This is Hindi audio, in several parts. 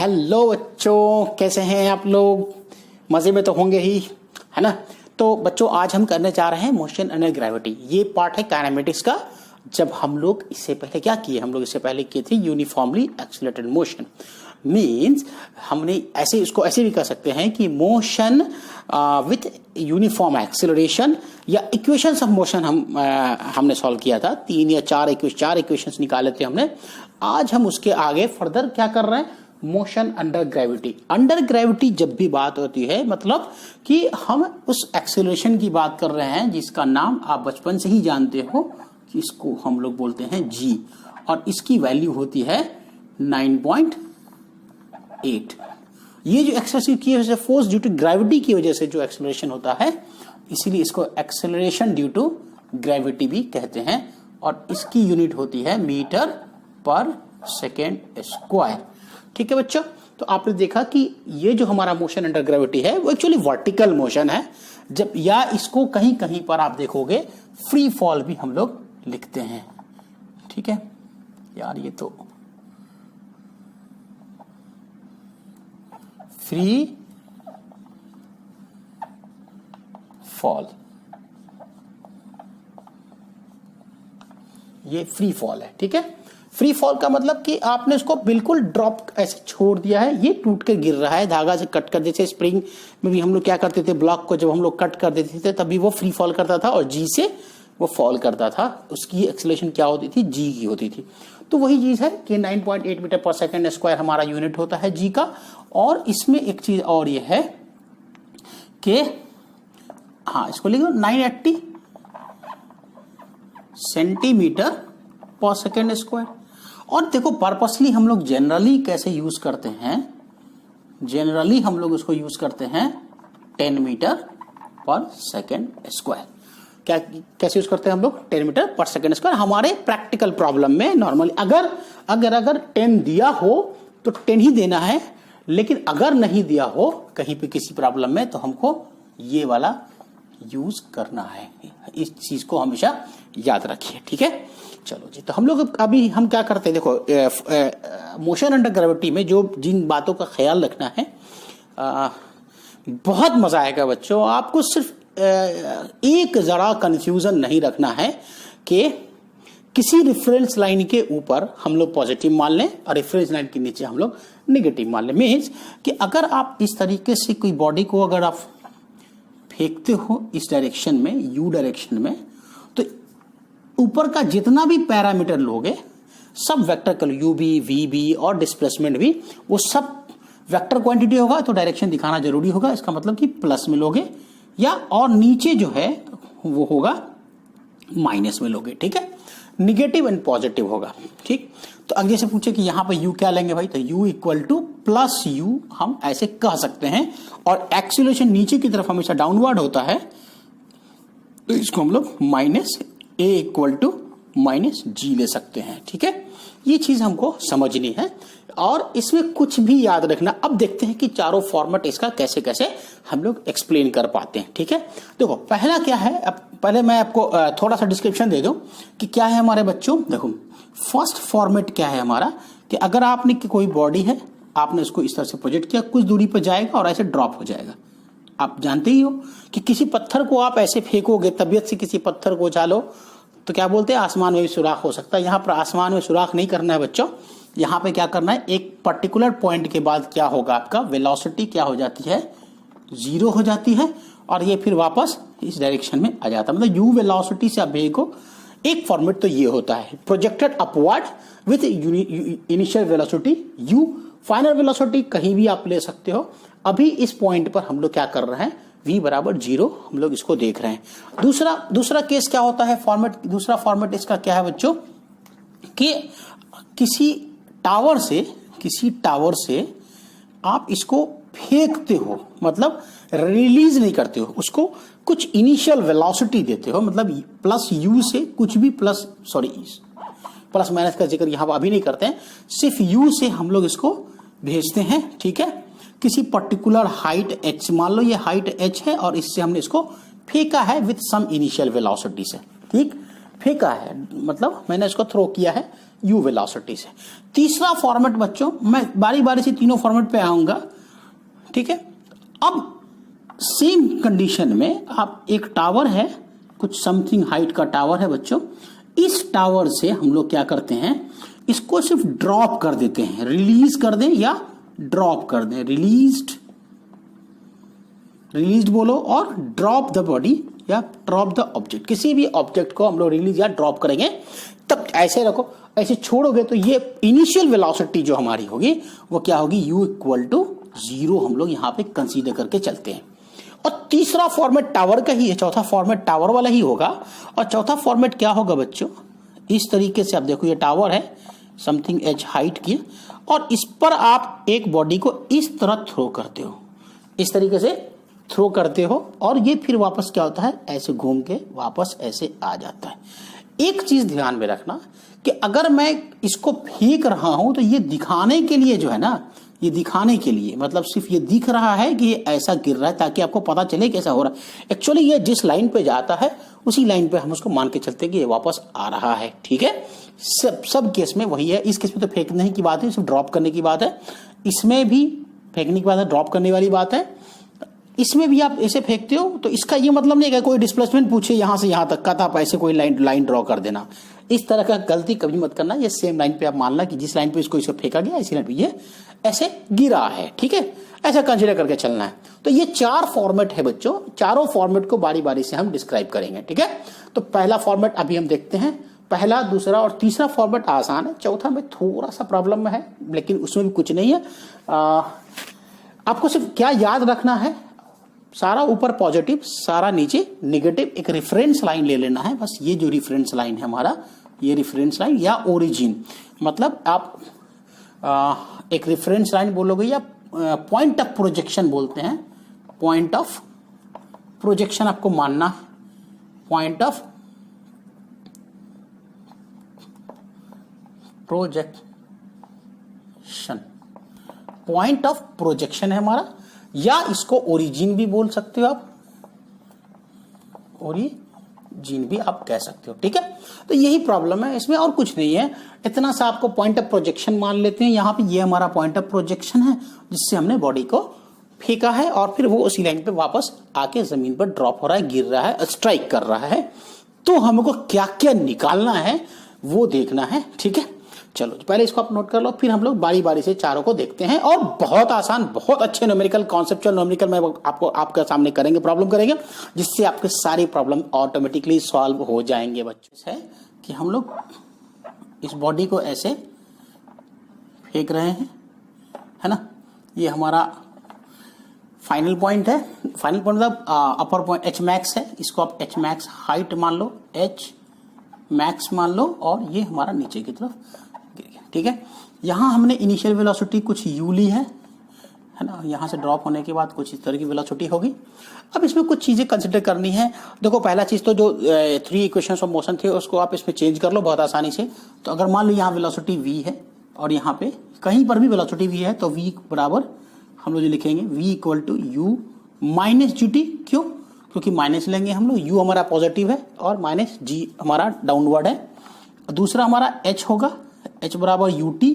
हेलो बच्चों, कैसे हैं आप लोग? मजे में तो होंगे ही, है ना? तो बच्चों, आज हम करने जा रहे हैं मोशन अंडर ग्रेविटी। ये पार्ट है काइनेमेटिक्स का। जब हम लोग इससे पहले क्या किए, हम लोग इससे पहले किए थे यूनिफॉर्मली एक्सीलरेटेड मोशन। मीन्स हमने ऐसे, इसको ऐसे भी कह सकते हैं कि मोशन विथ यूनिफॉर्म एक्सीलरेशन या इक्वेशंस ऑफ मोशन हमने सॉल्व किया था। 3 या 4 इक्वेशंस निकाले थे हमने। आज हम उसके आगे फर्दर क्या कर रहे हैं, motion under gravity. Under gravity जब भी बात होती है, मतलब कि हम उस एक्सेलरेशन की बात कर रहे हैं जिसका नाम आप बचपन से ही जानते हो कि इसको हम लोग बोलते हैं जी, और इसकी वैल्यू होती है 9.8। ये जो एक्सेलरेशन की वजह से, फोर्स ड्यू टू ग्रेविटी की वजह से जो एक्सेलरेशन होता है, इसीलिए इसको एक्सेलरेशन ड्यू टू ग्रेविटी भी कहते हैं। और इसकी यूनिट होती है मीटर पर सेकेंड स्क्वायर। ठीक है बच्चों, तो आपने देखा कि ये जो हमारा मोशन अंडर ग्रेविटी है वो एक्चुअली वर्टिकल मोशन है। जब या इसको कहीं कहीं पर आप देखोगे फ्री फॉल भी हम लोग लिखते हैं। ठीक है यार, ये तो फ्री फॉल, ये फ्री फॉल है। ठीक है, फ्री फॉल का मतलब कि आपने उसको बिल्कुल ड्रॉप ऐसे छोड़ दिया है, ये टूट के गिर रहा है, धागा से कट कर। जैसे स्प्रिंग में भी हम लोग क्या करते थे, ब्लॉक को जब हम लोग कट कर देते थे तभी वो फ्री फॉल करता था और जी से वो फॉल करता था। उसकी एक्सेलरेशन क्या होती थी, जी की होती थी। तो वही चीज है कि 9.8 मीटर पर सेकेंड स्क्वायर हमारा यूनिट होता है जी का। और इसमें एक चीज और ये है कि हाँ, इसको लिखो 980 सेंटीमीटर पर सेकेंड स्क्वायर। और देखो, पर्पसली हम लोग जनरली कैसे यूज करते हैं, जनरली हम लोग उसको यूज करते हैं 10 मीटर पर सेकेंड स्क्वायर। क्या कैसे यूज करते हैं हम लोग, 10 मीटर पर सेकेंड स्क्वायर। हमारे प्रैक्टिकल प्रॉब्लम में नॉर्मली अगर 10 दिया हो तो 10 ही देना है, लेकिन अगर नहीं दिया हो कहीं पे किसी प्रॉब्लम में तो हमको ये वाला यूज करना है। इस चीज को हमेशा याद रखिए। ठीक है, चलो जी। तो हम लोग अभी हम क्या करते हैं, देखो मोशन अंडर ग्रेविटी में जो जिन बातों का ख्याल रखना है, बहुत मजा आएगा बच्चों। आपको सिर्फ एक जरा कंफ्यूजन नहीं रखना है कि किसी रेफरेंस लाइन के ऊपर हम लोग पॉजिटिव मान लें और रेफरेंस लाइन के नीचे हम लोग नेगेटिव मान लें। मीन्स कि अगर आप इस तरीके से कोई बॉडी को अगर आप फेंकते हो इस डायरेक्शन में, यू डायरेक्शन में, तो ऊपर का जितना भी पैरामीटर लोगे सब वेक्टर कर, यू बी, वी बी और डिस्प्लेसमेंट भी, वो सब वेक्टर क्वांटिटी होगा। तो डायरेक्शन दिखाना जरूरी होगा। इसका मतलब कि प्लस में लोगे या और नीचे जो है वो होगा माइनस में लोगे। ठीक है, निगेटिव एंड पॉजिटिव होगा। ठीक, तो अगले से पूछे कि यहां पे u क्या लेंगे भाई, तो u equal to plus you हम ऐसे कह सकते हैं। और एक्सीलरेशन नीचे की तरफ हमेशा डाउनवर्ड होता है, तो इसको हम लोग minus a equal to minus g ले सकते हैं। ठीक है, ये चीज हमको समझनी है और इसमें कुछ भी याद रखना। अब देखते हैं कि चारों फॉर्मेट इसका कैसे कैसे हम लोग एक्सप्लेन कर पाते हैं। ठीक है, देखो पहला क्या है, अब पहले मैं आपको थोड़ा सा डिस्क्रिप्शन दे दूं कि क्या है हमारे बच्चों। देखो, फर्स्ट फॉर्मेट क्या है हमारा, कि अगर आपने कोई बॉडी है, आपने उसको इस तरह से प्रोजेक्ट किया, कुछ दूरी पर जाएगा और ऐसे ड्रॉप हो जाएगा। आप जानते ही हो कि किसी पत्थर को आप ऐसे फेंकोगे, तबियत से किसी पत्थर को उछालो तो क्या बोलते हैं, आसमान में भी सुराख हो सकता है। यहाँ पर आसमान में सुराख नहीं करना है बच्चों। यहाँ पे क्या करना है, एक पर्टिकुलर पॉइंट के बाद क्या होगा, आपका वेलोसिटी क्या हो जाती है, 0 हो जाती है और ये फिर वापस इस डायरेक्शन में आ जाता है। मतलब यू वेलोसिटी से आप भेजो। एक फॉर्मेट तो ये होता है, projected upward with initial velocity you, final velocity कहीं भी आप ले सकते हो। अभी इस पॉइंट पर हम लोग क्या कर रहे हैं, v बराबर 0 हम लोग इसको देख रहे हैं। दूसरा केस क्या होता है, फॉर्मेट, दूसरा फॉर्मेट इसका क्या है बच्चों, कि किसी टावर से आप इसको फेंकते हो, मतलब रिलीज नहीं करते हो उसको, कुछ इनिशियल वेलोसिटी देते हो। मतलब प्लस यू से कुछ भी प्लस माइनस का जिक्र यहां पर अभी नहीं करते हैं, सिर्फ यू से हम लोग इसको भेजते हैं। ठीक है, किसी पर्टिकुलर हाइट h, मान लो ये हाइट h है और इससे हमने इसको फेंका है विथ सम इनिशियल वेलोसिटी से। ठीक, फेंका है, मतलब मैंने इसको थ्रो किया है u वेलोसिटी से। तीसरा फॉर्मेट बच्चों, मैं बारी बारी से तीनों फॉर्मेट पे आऊंगा, ठीक है। अब सेम कंडीशन में आप, एक टावर है, कुछ समथिंग हाइट का टावर है बच्चों, इस टावर से हम लोग क्या करते हैं, इसको सिर्फ ड्रॉप कर देते हैं, रिलीज कर दें या ड्रॉप कर दें, रिलीज्ड बोलो, और ड्रॉप द बॉडी या ड्रॉप द ऑब्जेक्ट, किसी भी ऑब्जेक्ट को हम लोग रिलीज या ड्रॉप करेंगे। तब ऐसे रखो, ऐसे छोड़ोगे तो ये इनिशियल वेलोसिटी जो हमारी होगी वो क्या होगी, u इक्वल टू 0 हम लोग यहाँ पे कंसीडर करके चलते हैं। और तीसरा फॉर्मेट टावर का ही है, चौथा फॉर्मेट टावर वाला ही होगा। और चौथा फॉर्मेट क्या होगा बच्चों, इस तरीके से आप देखो, ये टावर है समथिंग h हाइट की, और इस पर आप एक बॉडी को इस तरह थ्रो करते हो, इस तरीके से थ्रो करते हो, और ये फिर वापस क्या होता है, ऐसे घूम के वापस ऐसे आ जाता है। एक चीज ध्यान में रखना कि अगर मैं इसको फेंक रहा हूं तो ये दिखाने के लिए जो है ना, ये दिखाने के लिए, मतलब सिर्फ ये दिख रहा है कि ये ऐसा गिर रहा है ताकि आपको पता चले कैसा हो रहा है। एक्चुअली ये जिस लाइन पे जाता है उसी लाइन पे हम उसको मान के चलते हैं कि ये वापस आ रहा है, ठीक है। सब केस में वही है। इस केस में तो फेंकने की बात है, सिर्फ ड्रॉप करने की बात है। इसमें भी फेंकने की बात है, ड्रॉप करने वाली बात है। इसमें भी आप ऐसे फेंकते हो तो इसका ये मतलब नहीं है कोई डिस्प्लेसमेंट पूछे यहां से यहां तक का, तो आप ऐसे कोई लाइन ड्रॉ कर देना। इस तरह का गलती कभी मत करना। ये सेम लाइन पे आप मानना कि जिस लाइन पे इसको फेंका गया इसी लाइन पे ये ऐसे गिरा है, ठीक है, ऐसा कंसीडर करके चलना है। तो ये 4 फॉर्मेट है बच्चों, चारों फॉर्मेट को बारी बारी से हम डिस्क्राइब करेंगे, ठीक है। तो पहला फॉर्मेट अभी हम देखते हैं। पहला, दूसरा और तीसरा फॉर्मेट आसान है, चौथा में थोड़ा सा प्रॉब्लम में है, लेकिन उसमें भी कुछ नहीं है। आपको सिर्फ क्या याद रखना है, सारा ऊपर पॉजिटिव, सारा नीचे नेगेटिव, एक रेफरेंस लाइन ले लेना है बस। ये जो रेफरेंस लाइन है हमारा, ये रेफरेंस लाइन या ओरिजिन, मतलब आप एक रेफरेंस लाइन बोलोगे या पॉइंट ऑफ प्रोजेक्शन बोलते हैं। पॉइंट ऑफ प्रोजेक्शन आपको मानना है, point of projection, point of projection है हमारा, या इसको ओरिजिन भी बोल सकते हो आप, ओरिजिन भी आप कह सकते हो, ठीक है। तो यही प्रॉब्लम है इसमें, और कुछ नहीं है। इतना सा आपको पॉइंट ऑफ प्रोजेक्शन मान लेते हैं। यहाँ पे ये हमारा पॉइंट ऑफ प्रोजेक्शन है जिससे हमने बॉडी को फेंका है, और फिर वो उसी लाइन पे वापस आके जमीन पर ड्रॉप हो रहा है, गिर रहा है, स्ट्राइक कर रहा है। तो हमको क्या क्या निकालना है वो देखना है, ठीक है। चलो पहले इसको आप नोट कर लो, फिर हम लोग बारी बारी से चारों को देखते हैं। और बहुत आसान, बहुत अच्छे न्यूमेरिकल, कॉन्सेप्चुअल न्यूमेरिकल में आपके सामने करेंगे, प्रॉब्लम करेंगे, जिससे आपके सारी प्रॉब्लम ऑटोमेटिकली सॉल्व हो जाएंगे बच्चे। है कि हम लोग इस बॉडी को ऐसे फेंक रहे हैं, है ना। ये हमारा फाइनल पॉइंट है। फाइनल पॉइंट मतलब अपर पॉइंट एच मैक्स है, इसको आप एच मैक्स हाइट मान लो, एच मैक्स मान लो, और ये हमारा नीचे की तरफ, ठीक है। यहां हमने इनिशियल वेलोसिटी कुछ u ली है ना, यहां से ड्रॉप होने के बाद कुछ इस तरह की वेलोसिटी होगी। अब इसमें कुछ चीजें कंसिडर करनी है। देखो पहला चीज तो जो 3 इक्वेशंस ऑफ मोशन थे उसको आप इसमें चेंज कर लो बहुत आसानी से। तो अगर मान लो यहाँ वेलोसिटी v है और यहाँ पे कहीं पर भी वेलोसिटी v है, तो v बराबर हम लोग जो लिखेंगे v equal to u minus G T. क्यों? क्योंकि माइनस लेंगे हम लोग, u हमारा पॉजिटिव है और माइनस g हमारा डाउनवर्ड है। दूसरा हमारा h होगा, h बराबर U T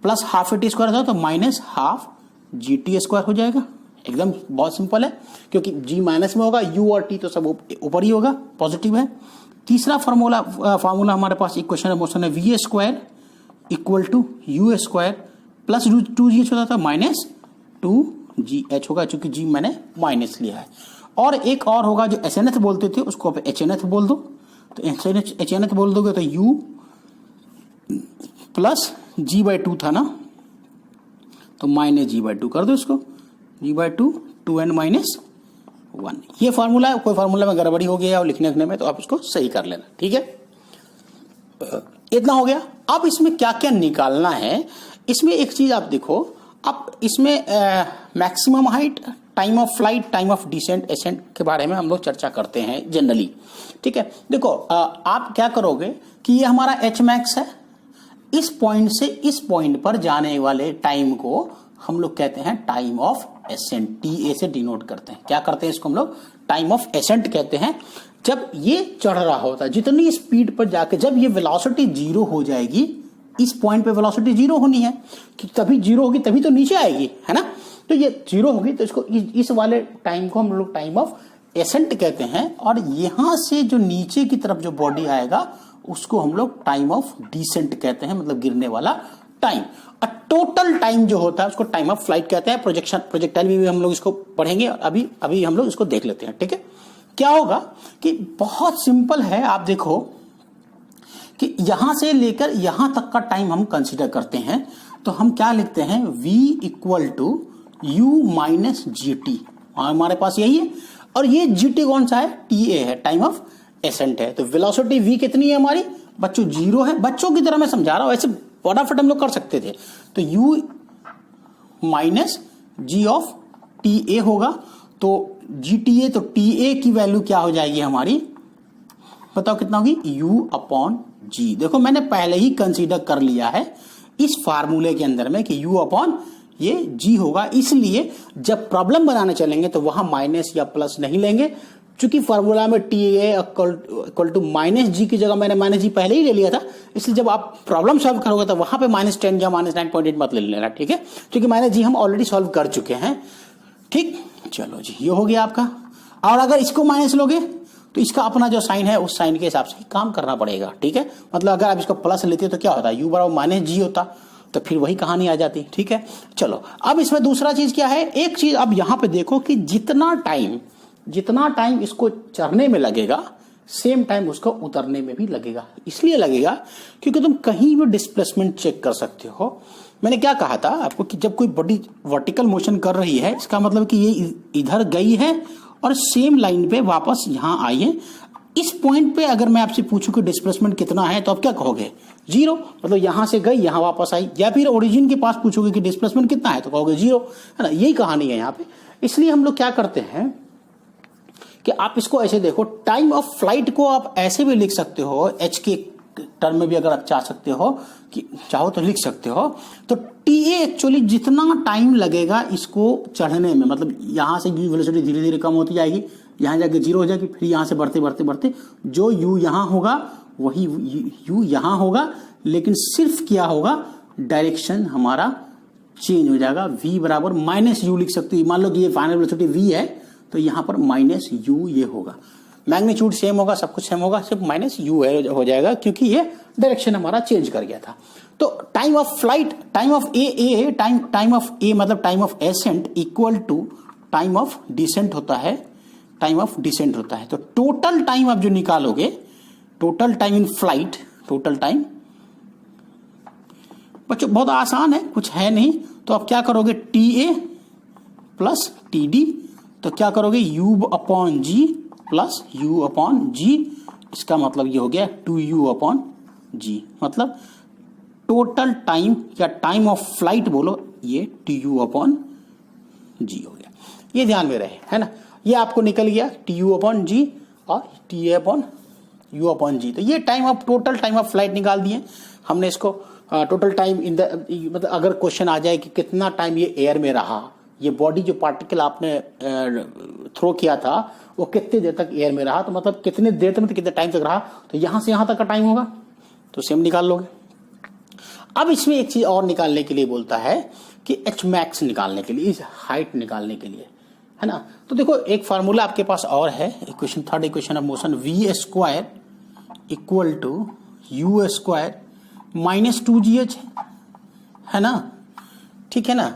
plus half A T square था, तो minus half G T square हो जाएगा। एकदम बहुत सिंपल है, क्योंकि g माइनस में होगा, u और t तो सब ऊपर ही होगा, पॉजिटिव है। तीसरा फार्मूला हमारे पास इक्वेशन ऑफ मोशन है, V square equal to U square plus 2g होता था माइनस 2gh होगा, चूंकि g मैंने माइनस लिया है। और एक और होगा जो एच एन एथ बोलते थे, उसको आप एच एन एथ बोल दो। तो एच एन एथ बोल दोगे तो u प्लस जी बाई 2 था ना, तो माइनस जी बाई 2 कर दो इसको, जी बाई 2 2n माइनस 1। ये फार्मूला है। कोई फार्मूला में गड़बड़ी हो गया और लिखने में तो आप इसको सही कर लेना, ठीक है। इतना हो गया। अब इसमें क्या क्या निकालना है, इसमें एक चीज आप देखो, अब इसमें maximum height, time of flight, time of descent ascent के बारे में हम लोग चर्चा करते हैं जनरली, ठीक है। देखो आप क्या करोगे कि ये हमारा एच मैक्स है, इस पॉइंट से इस पॉइंट पर जाने वाले टाइम को हम लोग कहते हैं time of accent, T A से डिनोट करते हैं। क्या करते हैं इसको हम लोग? टाइम ऑफ एसेंट कहते हैं। जब ये चढ़ रहा होता है, जितनी स्पीड पर जाके जब ये वेलोसिटी जीरो हो जाएगी, इस पॉइंट पे वेलोसिटी जीरो होनी है कि तभी जीरो होगी तभी तो नीचे आएगी, है ना। तो ये जीरो होगी तो इसको इस वाले टाइम को हम लोग टाइम ऑफ एसेंट कहते हैं, और यहां से जो नीचे की तरफ जो बॉडी आएगा उसको हम लोग टाइम ऑफ डिसेंट कहते हैं, मतलब गिरने वाला टाइम। और टोटल टाइम जो होता है उसको टाइम ऑफ फ्लाइट कहते हैं। प्रोजेक्टाइल में भी हम लोग इसको पढ़ेंगे, और अभी हम लोग इसको देख लेते हैं, ठीक है। क्या होगा कि बहुत सिंपल है, आप देखो कि यहां से लेकर यहां तक का टाइम हम कंसीडर करते हैं, तो हम क्या लिखते हैं, v equal to U minus G T, हमारे पास यही है। और ये gt कौन सा है, TA है, टाइम ऑफ एसेंट है। तो वेलोसिटी v कितनी है हमारी बच्चों, जीरो है। बच्चों की तरह मैं समझा रहा हूं, ऐसे फटाफट हम लोग कर सकते थे। तो u minus G of TA होगा, तो GTA, तो TA की वैल्यू क्या हो जाएगी हमारी, बताओ कितना होगी, u अपॉन जी। देखो मैंने पहले ही कंसीडर कर लिया है इस फार्मूले के अंदर में कि u अपॉन ये g होगा, इसलिए जब प्रॉब्लम बनाने चलेंगे तो वहां माइनस या प्लस नहीं लेंगे, क्योंकि फार्मूला में TA इक्वल टू माइनस जी की जगह मैंने माइनस जी पहले ही ले लिया था। इसलिए जब आप प्रॉब्लम सॉल्व करोगे तो वहां पे -10 या -9.8 मत ले लेना, ठीक है, क्योंकि माइनस जी हम ऑलरेडी सॉल्व कर चुके हैं, ठीक। चलो जी, ये हो गया आपका। और अगर इसको माइनस लोगे तो इसका अपना जो साइन है उस साइन के हिसाब से काम करना पड़ेगा, ठीक है। मतलब अगर आप इसको प्लस लेते तो क्या होता, u बराबर माइनस जी होता, तो फिर वही कहानी आ जाती, ठीक है। चलो अब इसमें दूसरा चीज क्या है, एक चीज अब यहां पे देखो कि जितना टाइम इसको चढ़ने में लगेगा सेम टाइम उसको उतरने में भी लगेगा। इसलिए लगेगा क्योंकि तुम कहीं भी डिस्प्लेसमेंट चेक कर सकते हो। मैंने क्या कहा था आपको कि जब कोई बॉडी वर्टिकल मोशन कर रही है, इसका मतलब कि ये इधर गई है और सेम लाइन पे वापस यहां आई है। इस पॉइंट पे अगर मैं आपसे पूछूं कि डिस्प्लेसमेंट कितना है, तो आप क्या कहोगे, जीरो। मतलब यहां से गई यहां वापस आई। या फिर ओरिजिन के पास पूछोगे कि डिस्प्लेसमेंट कितना है, तो कहोगे जीरो, है ना। यही कहानी है यहाँ पे। इसलिए हम लोग क्या करते हैं कि आप इसको ऐसे देखो, टाइम ऑफ फ्लाइट को आप ऐसे भी लिख सकते हो, एच के टर्म में भी अगर आप चाह सकते हो कि चाहो तो लिख सकते हो। तो TA एक्चुअली जितना टाइम लगेगा इसको चढ़ने में, मतलब यहां से u वेलोसिटी धीरे धीरे कम होती जाएगी, यहां जाके जीरो हो जाएगी, फिर यहां से बढ़ते बढ़ते बढ़ते जो u यहां होगा वही u यहां होगा, लेकिन सिर्फ क्या होगा, डायरेक्शन हमारा चेंज हो जाएगा। v बराबर माइनस यू लिख सकते हो। मान लो कि ये फाइनल वेलोसिटी v है, तो यहां पर माइनस यू ये होगा। मैग्नीट्यूड सेम होगा, सब कुछ सेम होगा, सिर्फ माइनस यू हो जाएगा, क्योंकि ये डायरेक्शन हमारा चेंज कर गया था। तो time of flight, time of time of a मतलब time of ascent equal to time of descent होता है, टाइम ऑफ डिसेंट होता है। तो टोटल टाइम आप जो निकालोगे, total time in flight, total time बच्चों बहुत आसान है, कुछ है नहीं। तो आप क्या करोगे, TA प्लस TD, तो क्या करोगे, u अपॉन जी प्लस u अपॉन जी। इसका मतलब ये हो गया 2u अपॉन जी, मतलब टोटल टाइम या टाइम ऑफ फ्लाइट बोलो, ये TU अपॉन जी हो गया। ये ध्यान में रहे, है ना। ये आपको निकल गया TU अपॉन जी और TA अपॉन U अपॉन जी। तो ये time of total time of flight निकाल दिए हमने। इसको टोटल टाइम इन द, मतलब अगर क्वेश्चन आ जाए कि कितना टाइम ये एयर में रहा, ये बॉडी जो पार्टिकल आपने थ्रो किया था वो कितनी देर तक एयर में रहा, तो मतलब कितने देर तक, मतलब कितने टाइम तक रहा, तो यहां से यहां तक का टाइम होगा, तो सेम निकाल लोगे। अब इसमें एक चीज और निकालने के लिए बोलता है कि एच मैक्स निकालने के लिए, इस हाइट निकालने के लिए, है ना। तो देखो एक फार्मूला आपके पास और है, equation, third equation of motion, v square equal to u square minus 2gh, है ना, ठीक है ना।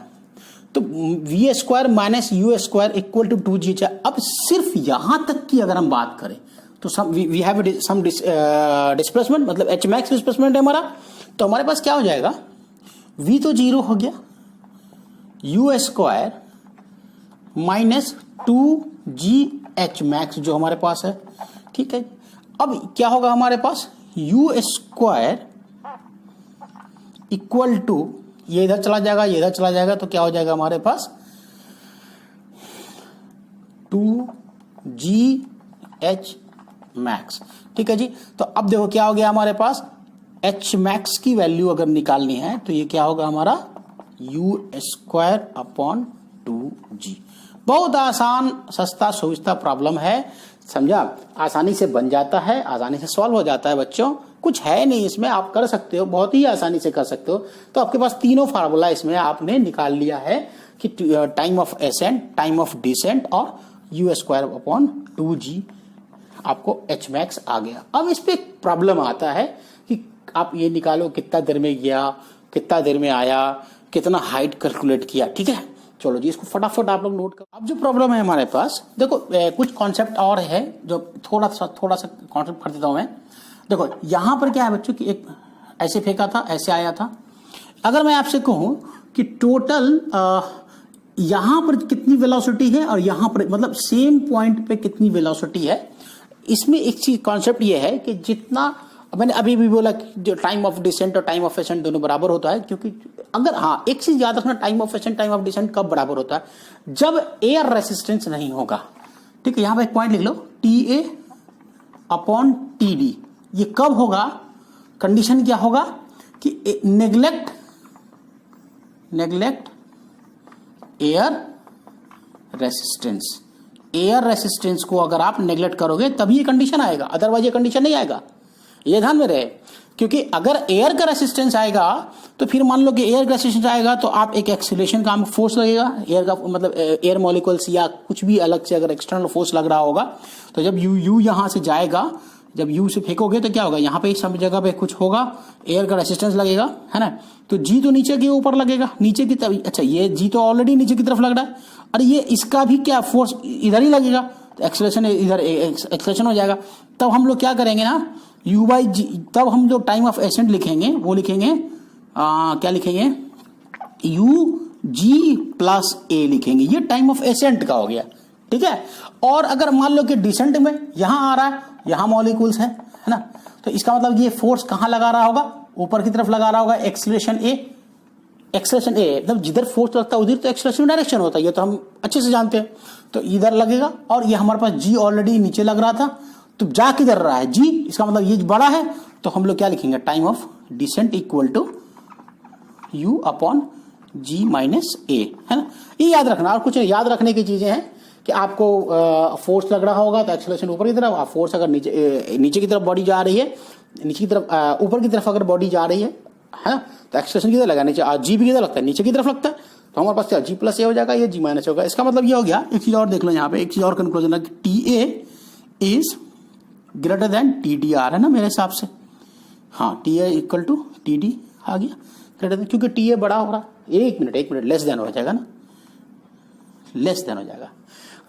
तो v square minus u square equal to 2gh। अब सिर्फ यहां तक की अगर हम बात करें तो वी हैव सम डिस्प्लेसमेंट, मतलब एच मैक्स डिस्प्लेसमेंट है हमारा। तो हमारे पास क्या हो जाएगा, v तो जीरो हो गया, u square minus 2gh max जो हमारे पास है, ठीक है। अब क्या होगा हमारे पास, u स्क्वायर इक्वल टू, ये इधर चला जाएगा, ये इधर चला जाएगा, तो क्या हो जाएगा हमारे पास 2gh मैक्स, ठीक है जी। तो अब देखो क्या हो गया हमारे पास, h मैक्स की वैल्यू अगर निकालनी है तो ये क्या होगा हमारा u स्क्वायर अपॉन 2g, बहुत आसान, सस्ता, सुविधा प्रॉब्लम है, समझा। आसानी से बन जाता है, आसानी से सॉल्व हो जाता है बच्चों, कुछ है नहीं इसमें, आप कर सकते हो, बहुत ही आसानी से कर सकते हो। तो आपके पास तीनों फार्मूला इसमें आपने निकाल लिया है कि time of ascent, time of descent और यू स्क्वायर अपॉन 2g, आपको एच मैक्स आ गया। अब इस पे एक प्रॉब्लम आता है कि आप ये निकालो कितना देर में गया, कितना देर में आया, कितना हाइट कैलकुलेट किया, ठीक है। चलो जी, इसको फटाफट आप लोग नोट करो। अब जो प्रॉब्लम है हमारे पास, देखो कुछ कॉन्सेप्ट और है जो थोड़ा सा कॉन्सेप्ट कर देता हूं मैं। देखो यहां पर क्या है बच्चों कि एक ऐसे फेंका था, ऐसे आया था। अगर मैं आपसे कहूं कि टोटल यहां पर कितनी वेलोसिटी है और यहां पर मतलब सेम पॉइंट पे कितनी वेलोसिटी है, इसमें एक चीज कॉन्सेप्ट ये है कि जितना मैंने अभी भी बोला कि जो टाइम ऑफ डिसेंट और टाइम ऑफ एसेंट दोनों बराबर होता है, क्योंकि अगर हाँ एक चीज याद रखना, time of ascent time of descent कब बराबर होता है, जब एयर रेसिस्टेंस नहीं होगा, ठीक है। यहां पर एक पॉइंट लिख लो, TA अपॉन TD, ये कब होगा, कंडीशन क्या होगा कि neglect air resistance, air resistance को अगर आप नेग्लेक्ट करोगे तभी ये कंडीशन आएगा, अदरवाइज ये कंडीशन नहीं आएगा, ये ध्यान में रहे। क्योंकि अगर एयर का रेसिस्टेंस आएगा तो फिर मान लो कि एयर का रेसिस्टेंस आएगा तो आप एक एक्सीलरेशन का फोर्स लगेगा, एयर का मतलब एयर मॉलिक्यूल्स या कुछ भी अलग से अगर एक्सटर्नल फोर्स लग रहा होगा, तो जब यू यहां से जाएगा, जब यू से फेंकोगे तो क्या होगा, यहाँ पे सब जगह पे कुछ होगा, एयर का रेसिस्टेंस लगेगा, है ना। तो जी तो नीचे के ऊपर लगेगा, नीचे की तरफ, अच्छा ये जी तो ऑलरेडी नीचे की तरफ लग रहा है, और ये इसका भी क्या फोर्स इधर ही लगेगा, तो एक्सेलरेशन इधर एक्सेलरेशन हो जाएगा। तब हम लोग क्या करेंगे ना, यू बाई जी, तब हम जो टाइम ऑफ एसेंट लिखेंगे वो लिखेंगे क्या लिखेंगे, यू जी प्लस ए लिखेंगे, ये टाइम ऑफ एसेंट का हो गया, ठीक है। और अगर मान लो कि डिसेंट में यहां आ रहा है, यहां मॉलिक्यूल्स है ना, तो इसका मतलब ये फोर्स कहां लगा रहा होगा, ऊपर की तरफ लगा रहा होगा, एक्सीलरेशन ए, एक्सेलरेशन ए मतलब जिधर फोर्स लगता है उधर तो एक्सेलरेशन डायरेक्शन होता है, ये तो हम अच्छे से जानते हैं। तो इधर लगेगा, और ये हमारे पास जी ऑलरेडी नीचे लग रहा था, तो जा किधर रहा है, जी, इसका मतलब ये बड़ा है, तो हम लोग क्या लिखेंगे, time of descent equal to u upon g minus a, है ना। ये याद रखना, और कुछ याद रखने की चीजें हैं कि आपको फोर्स लग रहा होगा तो एक्सेलरेशन ऊपर की तरफ, फोर्स अगर नीचे की तरफ बॉडी जा रही है, नीचे की तरफ ऊपर की तरफ अगर बॉडी जा रही है ना, तो एक्सेलरेशन किधर लगा, नीचे, जी भी किधर लगता है, नीचे की तरफ लगता है, तो हमारे पास क्या जी प्लस ए हो जाएगा, ये जी माइनस होगा। इसका मतलब ये हो गया, एक चीज और देख लो यहाँ पे, एक चीज और कंक्लूजन है कि TA is greater than TDR, है ना मेरे हिसाब से, हाँ TA इक्वल टू TD आ गया ग्रेटर देन, क्योंकि TA बड़ा हो रहा है, एक मिनट लेस देन हो जाएगा ना, लेस देन हो जाएगा,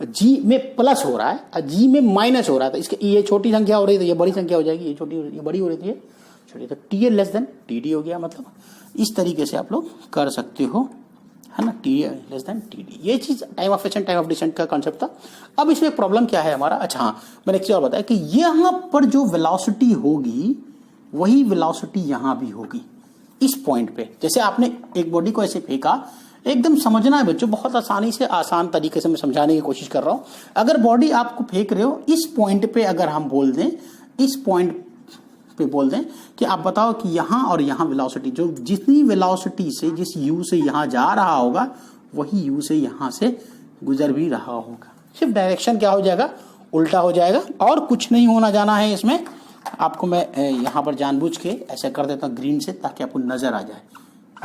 जी में प्लस हो रहा है और जी में माइनस हो रहा था, इसके ये छोटी संख्या हो रही थी, ये बड़ी संख्या हो जाएगी, ये छोटी ये बड़ी हो रही थी, ये छोटी, तो TA लेस देन TD हो गया। मतलब इस तरीके से आप लोग कर सकते हो, है ना, TA लेस देन TD, ये चीज time of ascent time of descent का कॉन्सेप्ट था। अब इसमें प्रॉब्लम क्या है हमारा, अच्छा हाँ मैंने एक चीज और बताया कि यहाँ पर जो वेलोसिटी होगी वही वेलोसिटी यहाँ भी होगी इस पॉइंट पे। जैसे आपने एक बॉडी को ऐसे फेंका, एकदम समझना है बच्चों, बहुत आसानी से आसान तरीके से मैं समझाने की कोशिश कर रहा हूं। अगर बॉडी आपको फेंक रहे हो इस पॉइंट पे, अगर हम बोल दें इस पॉइंट पे बोल दें कि आप बताओ कि यहां और यहां वेलोसिटी, जो जितनी वेलोसिटी से जिस यू से यहां जा रहा होगा वही यू से यहां से गुजर भी रहा होगा, सिर्फ डायरेक्शन क्या हो जाएगा, उल्टा हो जाएगा, और कुछ नहीं होना जाना है इसमें। आपको मैं यहां पर जानबूझ के ऐसे कर देता हूं ग्रीन से ताकि आपको नजर आ जाए,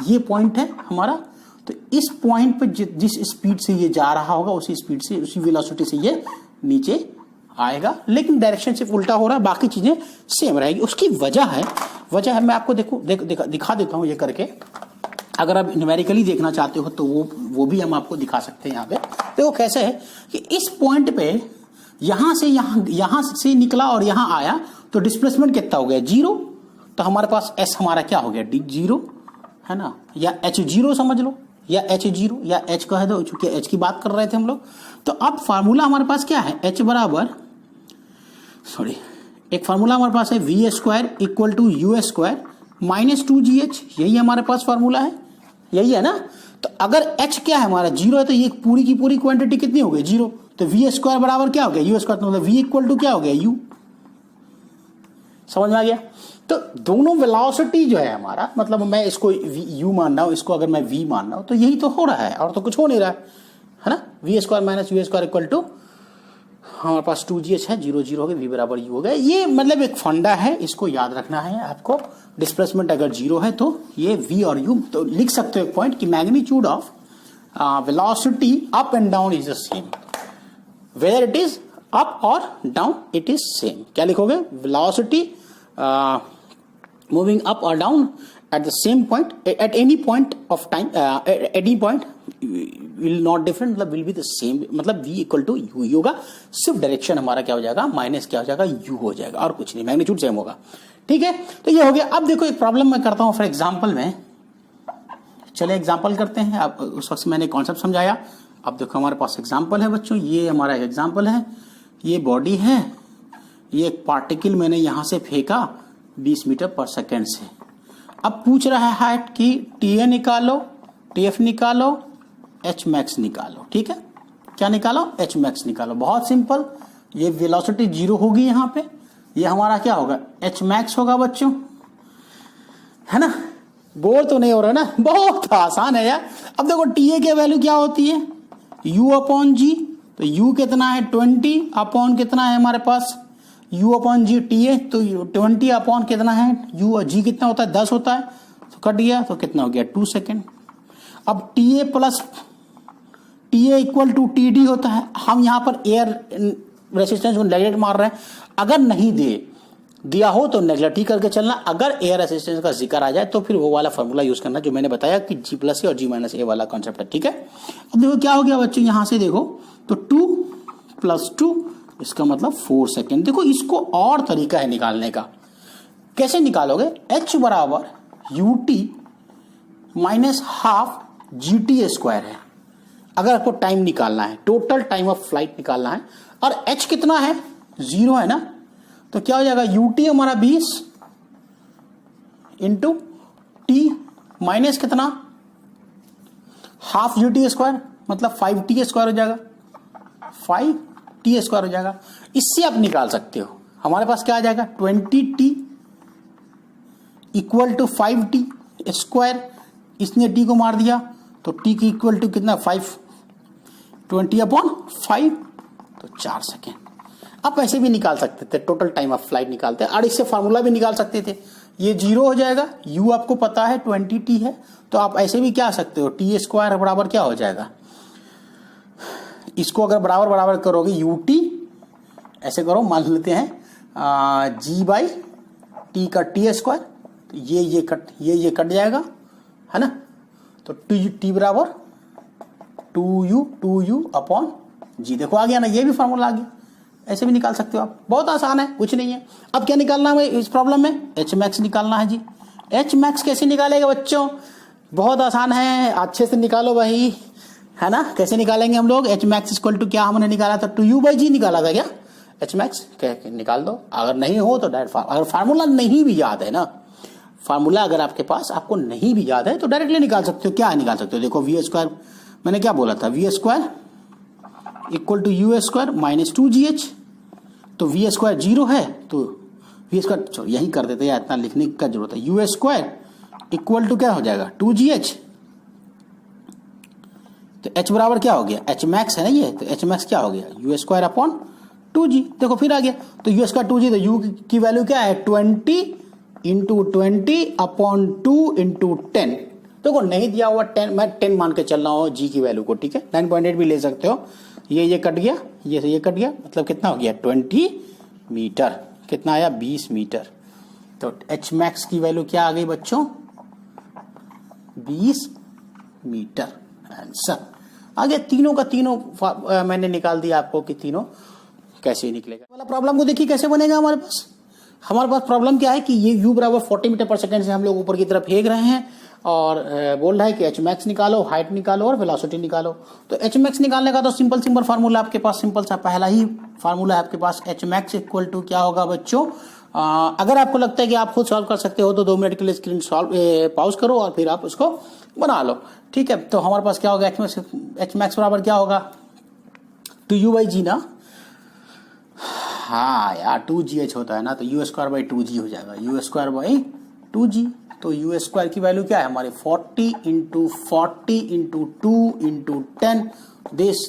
ये पॉइंट है हमारा। तो इस पॉइंट पे जिस स्पीड से ये जा रहा होगा उसी स्पीड से, उसी वेलोसिटी से ये नीचे आएगा, लेकिन डायरेक्शन सिर्फ उल्टा हो रहा है, बाकी चीजें सेम रहेगी। उसकी वजह है मैं आपको दिखा देता हूं ये करके। अगर आप न्यूमेरिकली देखना चाहते हो तो वो भी हम आपको दिखा सकते हैं यहाँ पे। तो वो कैसे है कि इस पॉइंट पे यहां से निकला और यहां आया तो डिस्प्लेसमेंट कितना हो गया, 0। तो हमारे पास S हमारा क्या हो गया, D0, है ना, या H0 समझ लो, या H0 या H कह दो, चूंकि H की बात कर रहे थे हम लोग। तो अब फार्मूला हमारे पास क्या है, H बराबर एक फार्मूला हमारे पास है V square equal to U square minus 2GH, यही हमारे पास फार्मूला है, यही है ना। तो अगर H क्या है हमारा 0 है, तो ये पूरी की पूरी क्वांटिटी कितनी हो गई, 0। तो V स्क्वायर बराबर क्या हो गया, U स्क्वायर, तो मतलब V इक्वल टू क्या हो गया, U। समझ में आ गया। तो दोनों वेलोसिटी जो है हमारा, मतलब मैं इसको U मान रहा हूं, इसको अगर मैं V मान रहा हूं, तो यही तो हो रहा है और तो कुछ हो नहीं रहा है ना। V square minus U square equal to हमारे पास 2gh है, 0 0 हो गया, वी बराबर यू हो गया। ये मतलब एक फंडा है, इसको याद रखना है आपको। डिस्प्लेसमेंट अगर 0 है तो ये v और u, तो लिख सकते हो एक पॉइंट कि magnitude of velocity up and down is the same, whether it is up और डाउन इट इज सेम। क्या लिखोगे? वेलोसिटी मूविंग अप और down at the same point at any point of time at any point will not different, मतलब will be the same, मतलब v इक्वल टू यू ही होगा, सिर्फ डायरेक्शन हमारा क्या हो जाएगा, माइनस क्या हो जाएगा, u हो जाएगा और कुछ नहीं, मैग्नीट्यूड सेम होगा। ठीक है, तो ये हो गया। अब देखो एक प्रॉब्लम मैं करता हूं फॉर एग्जांपल में, चले एग्जांपल करते हैं। अब उस वक्त मैंने कॉन्सेप्ट समझाया, अब देखो हमारे पास एग्जांपल है बच्चों, ये हमारा एग्जांपल है, ये बॉडी है, ये एक पार्टिकल मैंने यहां से फेंका 20 मीटर पर सेकेंड से। अब पूछ रहा है हाइट की TA निकालो, TF निकालो, H मैक्स निकालो। ठीक है, क्या निकालो? H मैक्स निकालो। बहुत सिंपल, ये वेलोसिटी 0 होगी यहाँ पे, ये हमारा क्या होगा, H मैक्स होगा बच्चों, है ना। बोर तो नहीं हो रहा ना, बहुत आसान है यार। अब देखो TA की वैल्यू क्या होती है, U अपॉन G, तो U कितना है 20 अपॉन कितना है हमारे पास U अपॉन जी TA, तो 20 अपॉन कितना है U और G कितना होता है 10 होता है, तो कट गया, तो कितना हो गया 2 सेकेंड। अब TA plus TA equal to TD होता है। हम यहाँ पर एयर रेसिस्टेंस को नेगलेक्ट मार रहे हैं, अगर नहीं दिया हो तो नेगलेक्ट ही करके चलना, अगर एयर रेसिस्टेंस का जिक्र आ जाए तो फिर वो वाला फॉर्मूला यूज करना जो मैंने बताया कि G प्लस ए और G माइनस ए वाला कॉन्सेप्ट है। ठीक है, अब देखो क्या हो गया बच्चों, यहां से देखो तो 2 प्लस 2 इसका मतलब 4 सेकेंड। देखो इसको और तरीका है निकालने का, कैसे निकालोगे, H बराबर UT minus half GT square है। अगर आपको टाइम निकालना है, टोटल टाइम ऑफ फ्लाइट निकालना है, और H कितना है 0 है ना, तो क्या हो जाएगा UT हमारा 20 इंटू T माइनस कितना हाफ GT स्क्वायर, मतलब 5T स्क्वायर हो जाएगा, 5T स्क्वायर हो जाएगा। इससे आप निकाल सकते हो, हमारे पास क्या आ जाएगा 20T equal to 5T square, इसने T को मार दिया तो T की इक्वल टू कितना 5, 20 अपॉन 5, तो 4 सेकेंड। आप ऐसे भी निकाल सकते थे, टोटल टाइम ऑफ फ्लाइट निकालते हैं, और इससे फार्मूला भी निकाल सकते थे। ये 0 हो जाएगा, U आपको पता है 20T है, तो आप ऐसे भी क्या आ सकते हो, T स्क्वायर बराबर क्या हो जाएगा, इसको अगर बराबर बराबर करोगे UT, ऐसे करो, मान लेते हैं G बाई T का T स्क्वायर, तो ये कट जाएगा, है ना, तो T बराबर 2U अपॉन G। देखो आ गया ना, ये भी फार्मूला आ गया, ऐसे भी निकाल सकते हो आप, बहुत आसान है, कुछ नहीं है। अब क्या निकालना है इस प्रॉब्लम में, H मैक्स निकालना है जी। H मैक्स कैसे निकालेगा बच्चों, बहुत आसान है, अच्छे से निकालो भाई, है ना। कैसे निकालेंगे हम लोग, H मैक्स इक्वल टू क्या हमने निकाला था, 2U बाई G निकाला था क्या, H मैक्स निकाल दो। अगर नहीं हो तो डायरेक्ट, अगर फार्मूला नहीं भी याद है ना, फार्मूला अगर आपके पास आपको नहीं भी याद है तो डायरेक्टली निकाल सकते हो। क्या निकाल सकते हो, देखो V स्क्वायर, मैंने क्या बोला था, V square equal to U square minus 2GH, तो V स्क्वायर 0 है, तो V स्क्वायर यही कर देते हैं, इतना लिखने का जरूरत है। U स्क्वायर इक्वल टू क्या हो जाएगा 2GH, तो H बराबर क्या हो गया, H मैक्स है ना ये, तो H मैक्स क्या हो गया U स्क्वायर अपॉन 2G। देखो फिर आ गया, तो U स्क्वायर 2G, तो U की वैल्यू क्या है 20 इंटू 20 अपॉन 2 इंटू 10। देखो नहीं दिया हुआ 10, मैं 10 मान के चल रहा हूँ G की वैल्यू को, ठीक है, 9.8 भी ले सकते हो। ये कट गया, ये कट गया, मतलब कितना हो गया 20 मीटर, कितना आया 20 मीटर। तो H मैक्स की वैल्यू क्या आ गई बच्चों 20 मीटर। आंसर आ गया, तीनों का तीनों मैंने निकाल दिया आपको कि तीनों कैसे निकलेगा। वाला प्रॉब्लम को देखिए कैसे बनेगा हमारे पास प्रॉब्लम क्या है कि ये U बराबर 40 मीटर पर सेकंड से हम लोग ऊपर की तरफ फेंक रहे हैं, और बोल रहा है कि H मैक्स निकालो, हाइट निकालो और वेलोसिटी निकालो। तो H मैक्स निकालने का तो सिंपल फार्मूला आपके पास, सिंपल सा पहला ही फार्मूला है आपके पास, H मैक्स इक्वल टू क्या होगा बच्चों, अगर आपको लगता है कि आप खुद सॉल्व कर सकते हो तो 2 मिनट के लिए स्क्रीन पॉज करो और फिर आप उसको बना लो, ठीक है। तो हमारे पास क्या होगा, H मैक्स बराबर क्या होगा 2U बाई G ना, हाँ यार 2GH होता है ना, तो U स्क्वायर बाई 2G हो जाएगा, U स्क्वायर बाई 2G। तो U स्क्वायर की वैल्यू क्या है हमारी 40 इंटू 2 इंटू 10, दिस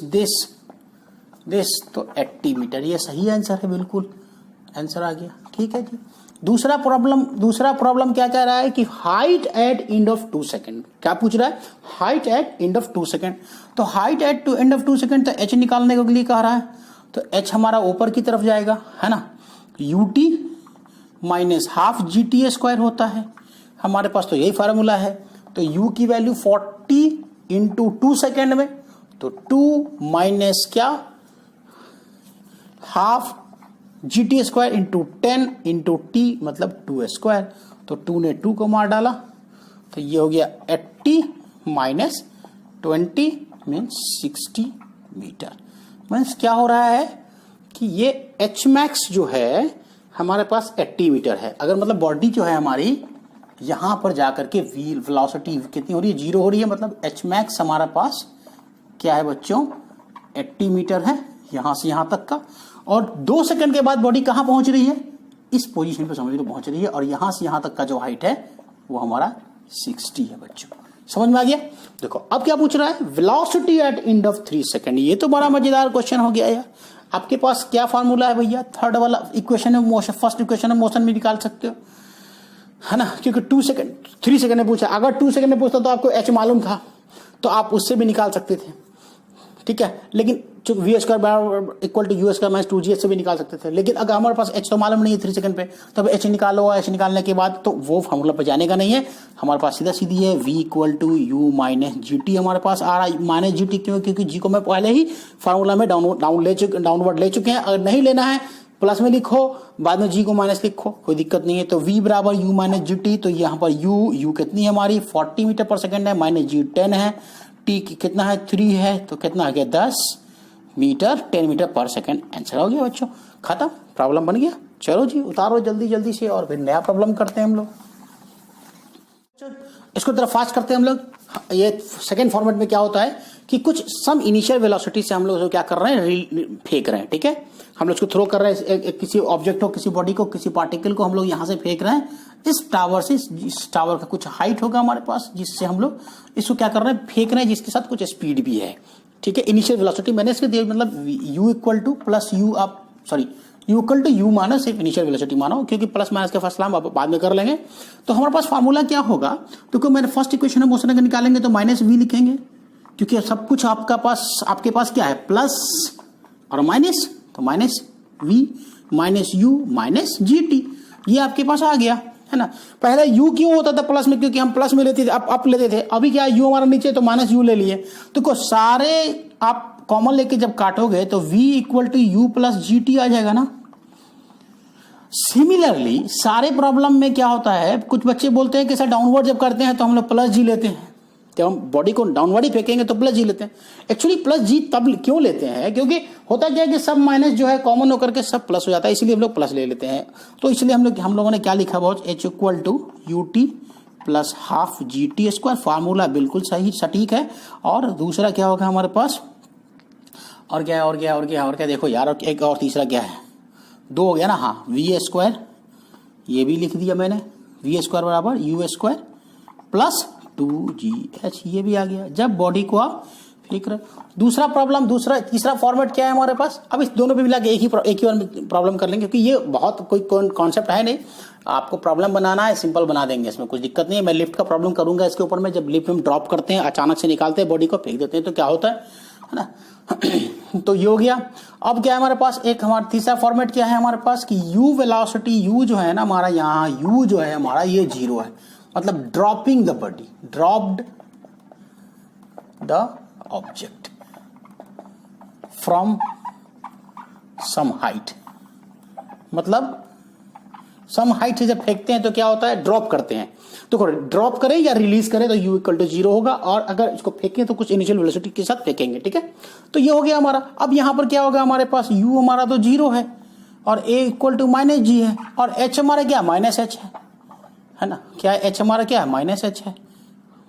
तो 80 मीटर, ये सही आंसर है, बिल्कुल आंसर आ गया। ठीक है जी। दूसरा प्रॉब्लम क्या कह रहा है कि height at end of 2 second. क्या पूछ रहा है? Height at end of 2 second. तो height at two end of 2 second तो h निकालने के लिए कह रहा है, तो h हमारा ऊपर की तरफ जाएगा, है ना। ut माइनस हाफ GT² होता है हमारे पास, तो यही फार्मूला है। तो u की वैल्यू 40 इंटू 2 सेकेंड में, तो 2 माइनस क्या, half GT² into 10 into t मतलब 2² तो 2 ने 2 को मार डाला, तो ये हो गया 80 माइनस 20 मीन्स 60 मीटर। मीन्स क्या हो रहा है कि ये h मैक्स जो है हमारे पास 80 मीटर है। अगर मतलब बॉडी जो है हमारी यहां पर जाकर के वेलोसिटी कितनी हो रही है, 0 हो रही है, मतलब h मैक्स हमारा पास क्या है बच्चों, 80 मीटर है यहां से यहां तक का। और 2 सेकंड के बाद बॉडी कहां पहुंच रही है, इस पोजीशन पे समझ लो पहुंच रही है, और यहां से यहां तक का जो हाइट है वो हमारा 60 है बच्चों। समझ में आ गया? देखो अब क्या पूछ रहा है, velocity at end of 3 second. ये तो बड़ा मजेदार क्वेश्चन हो गया यार। आपके पास क्या फार्मूला है भैया, थर्ड वाला इक्वेशन है मोशन, फर्स्ट इक्वेशन है मोशन में निकाल सकते हो, है ना, क्योंकि 3 सेकंड ने पूछा। अगर 2 सेकंड ने पूछता तो आपको h मालूम था तो आप उससे भी निकाल सकते थे, ठीक है। लेकिन v² equal to u² minus 2g से भी निकाल सकते थे, लेकिन अगर हमारे पास h तो मालूम नहीं है 3 सेकंड पे, तब h निकालो, h निकालने के बाद तो वो फार्मूला पे जाने का नहीं है। हमारे पास सीधा सीधी है v equal to u minus GT हमारे पास आ रहा है। माइनस GT क्यों, क्योंकि g को मैं पहले ही फार्मूला में डाउनवर्ड ले चुके हैं। अगर नहीं लेना है प्लस में लिखो, बाद में g को माइनस लिखो, कोई दिक्कत नहीं है। तो v बराबर u माइनस GT, तो यहाँ पर u कितनी है हमारी 40 मीटर पर सेकेंड है, माइनस g 10 है, t कितना है 3 है, तो कितना आ गया 10 मीटर पर सेकेंड। आंसर हो गया बच्चों, खत्म, प्रॉब्लम बन गया। चलो जी उतारो जल्दी से और फिर नया प्रॉब्लम करते हैं हम लोग। इसको तरफ फास्ट करते हैं हम लोग। ये सेकेंड फॉर्मेट में क्या होता है कि कुछ सम इनिशियल वेलोसिटी से हम लोग क्या कर रहे हैं, फेंक रहे हैं, ठीक है। हम लोग इसको थ्रो कर रहे हैं, किसी ऑब्जेक्ट को, किसी बॉडी को, किसी पार्टिकल को हम लोग यहां से फेंक रहे हैं इस टावर से। इस टावर का कुछ हाइट होगा हमारे पास, जिससे हम लोग इसको क्या कर रहे हैं, फेंक रहे हैं, जिसके साथ कुछ स्पीड भी है, ठीक है। इनिशियल वेलोसिटी मैंने इसके दिया, मतलब u equal to plus u, आप sorry u equal to u मानो, सिर्फ इनिशियल वेलोसिटी मानो, क्योंकि प्लस माइनस का फैसला हम बाद में कर लेंगे। तो हमारे पास फार्मूला क्या होगा, तो मैंने फर्स्ट इक्वेशन मोशन का निकालेंगे तो माइनस v लिखेंगे, क्योंकि सब कुछ आपके पास क्या है, प्लस और माइनस, तो minus v minus u minus GT, ये आपके पास आ गया, है ना। पहले u क्यों होता था प्लस में, क्योंकि हम प्लस में लेते थे, अप लेते थे। अभी क्या है, u हमारा नीचे तो माइनस u ले लिए, तो सारे आप कॉमन लेके जब काटोगे तो v equal to u plus GT आ जाएगा ना। सिमिलरली सारे प्रॉब्लम में क्या होता है, कुछ बच्चे बोलते हैं कि सर डाउनवर्ड जब करते हैं तो हम लोग प्लस g लेते हैं, जब हम बॉडी को डाउनवर्ड ही फेंकेंगे तो प्लस g लेते हैं। एक्चुअली प्लस g तब क्यों लेते हैं, क्योंकि होता क्या है कि सब माइनस जो है कॉमन होकर के सब प्लस हो जाता है, इसलिए हम लोग प्लस ले लेते हैं। तो इसलिए हम लोगों ने क्या लिखा बहुत, h equal to ut plus half GT²। फार्मूला बिल्कुल सही सटीक है। और दूसरा क्या होगा हमारे पास, और क्या देखो यार, एक और तीसरा क्या है, 2 हो गया ना, हाँ v², ये भी लिख दिया मैंने, v² बराबर u² प्लस 2gh, ये भी आ गया जब बॉडी को आप फेंक रहे। तीसरा फॉर्मेट क्या है हमारे पास, अब इस दोनों पे मिला के एक ही बार प्रॉब्लम कर लेंगे, क्योंकि ये बहुत कोई कॉन्सेप्ट है नहीं, आपको प्रॉब्लम बनाना है, सिंपल बना देंगे, इसमें कुछ दिक्कत नहीं है। मैं लिफ्ट का प्रॉब्लम करूंगा इसके ऊपर में, जब लिफ्ट में ड्रॉप करते हैं, अचानक से निकालते हैं बॉडी को, फेंक देते हैं, तो क्या होता है ना। तो ये हो गया। अब क्या है हमारे पास, एक हमारा तीसरा फॉर्मेट क्या है हमारे पास कि u वेलोसिटी, u जो है ना हमारा, यहाँ u जो है हमारा ये 0 है, मतलब dropping the body, dropped the object from some height, मतलब सम हाइट से जब फेंकते हैं तो क्या होता है, ड्रॉप करते हैं। तो ड्रॉप करें या रिलीज करें तो u इक्वल टू 0 होगा, और अगर इसको फेंकें तो कुछ इनिशियल वेलोसिटी के साथ फेंकेंगे, ठीक है। तो ये हो गया हमारा। अब यहां पर क्या होगा हमारे पास, u हमारा तो 0 है और a equal to minus g है, और h हमारा क्या माइनस h है ना, क्या है h हमारा क्या है, माइनस h है,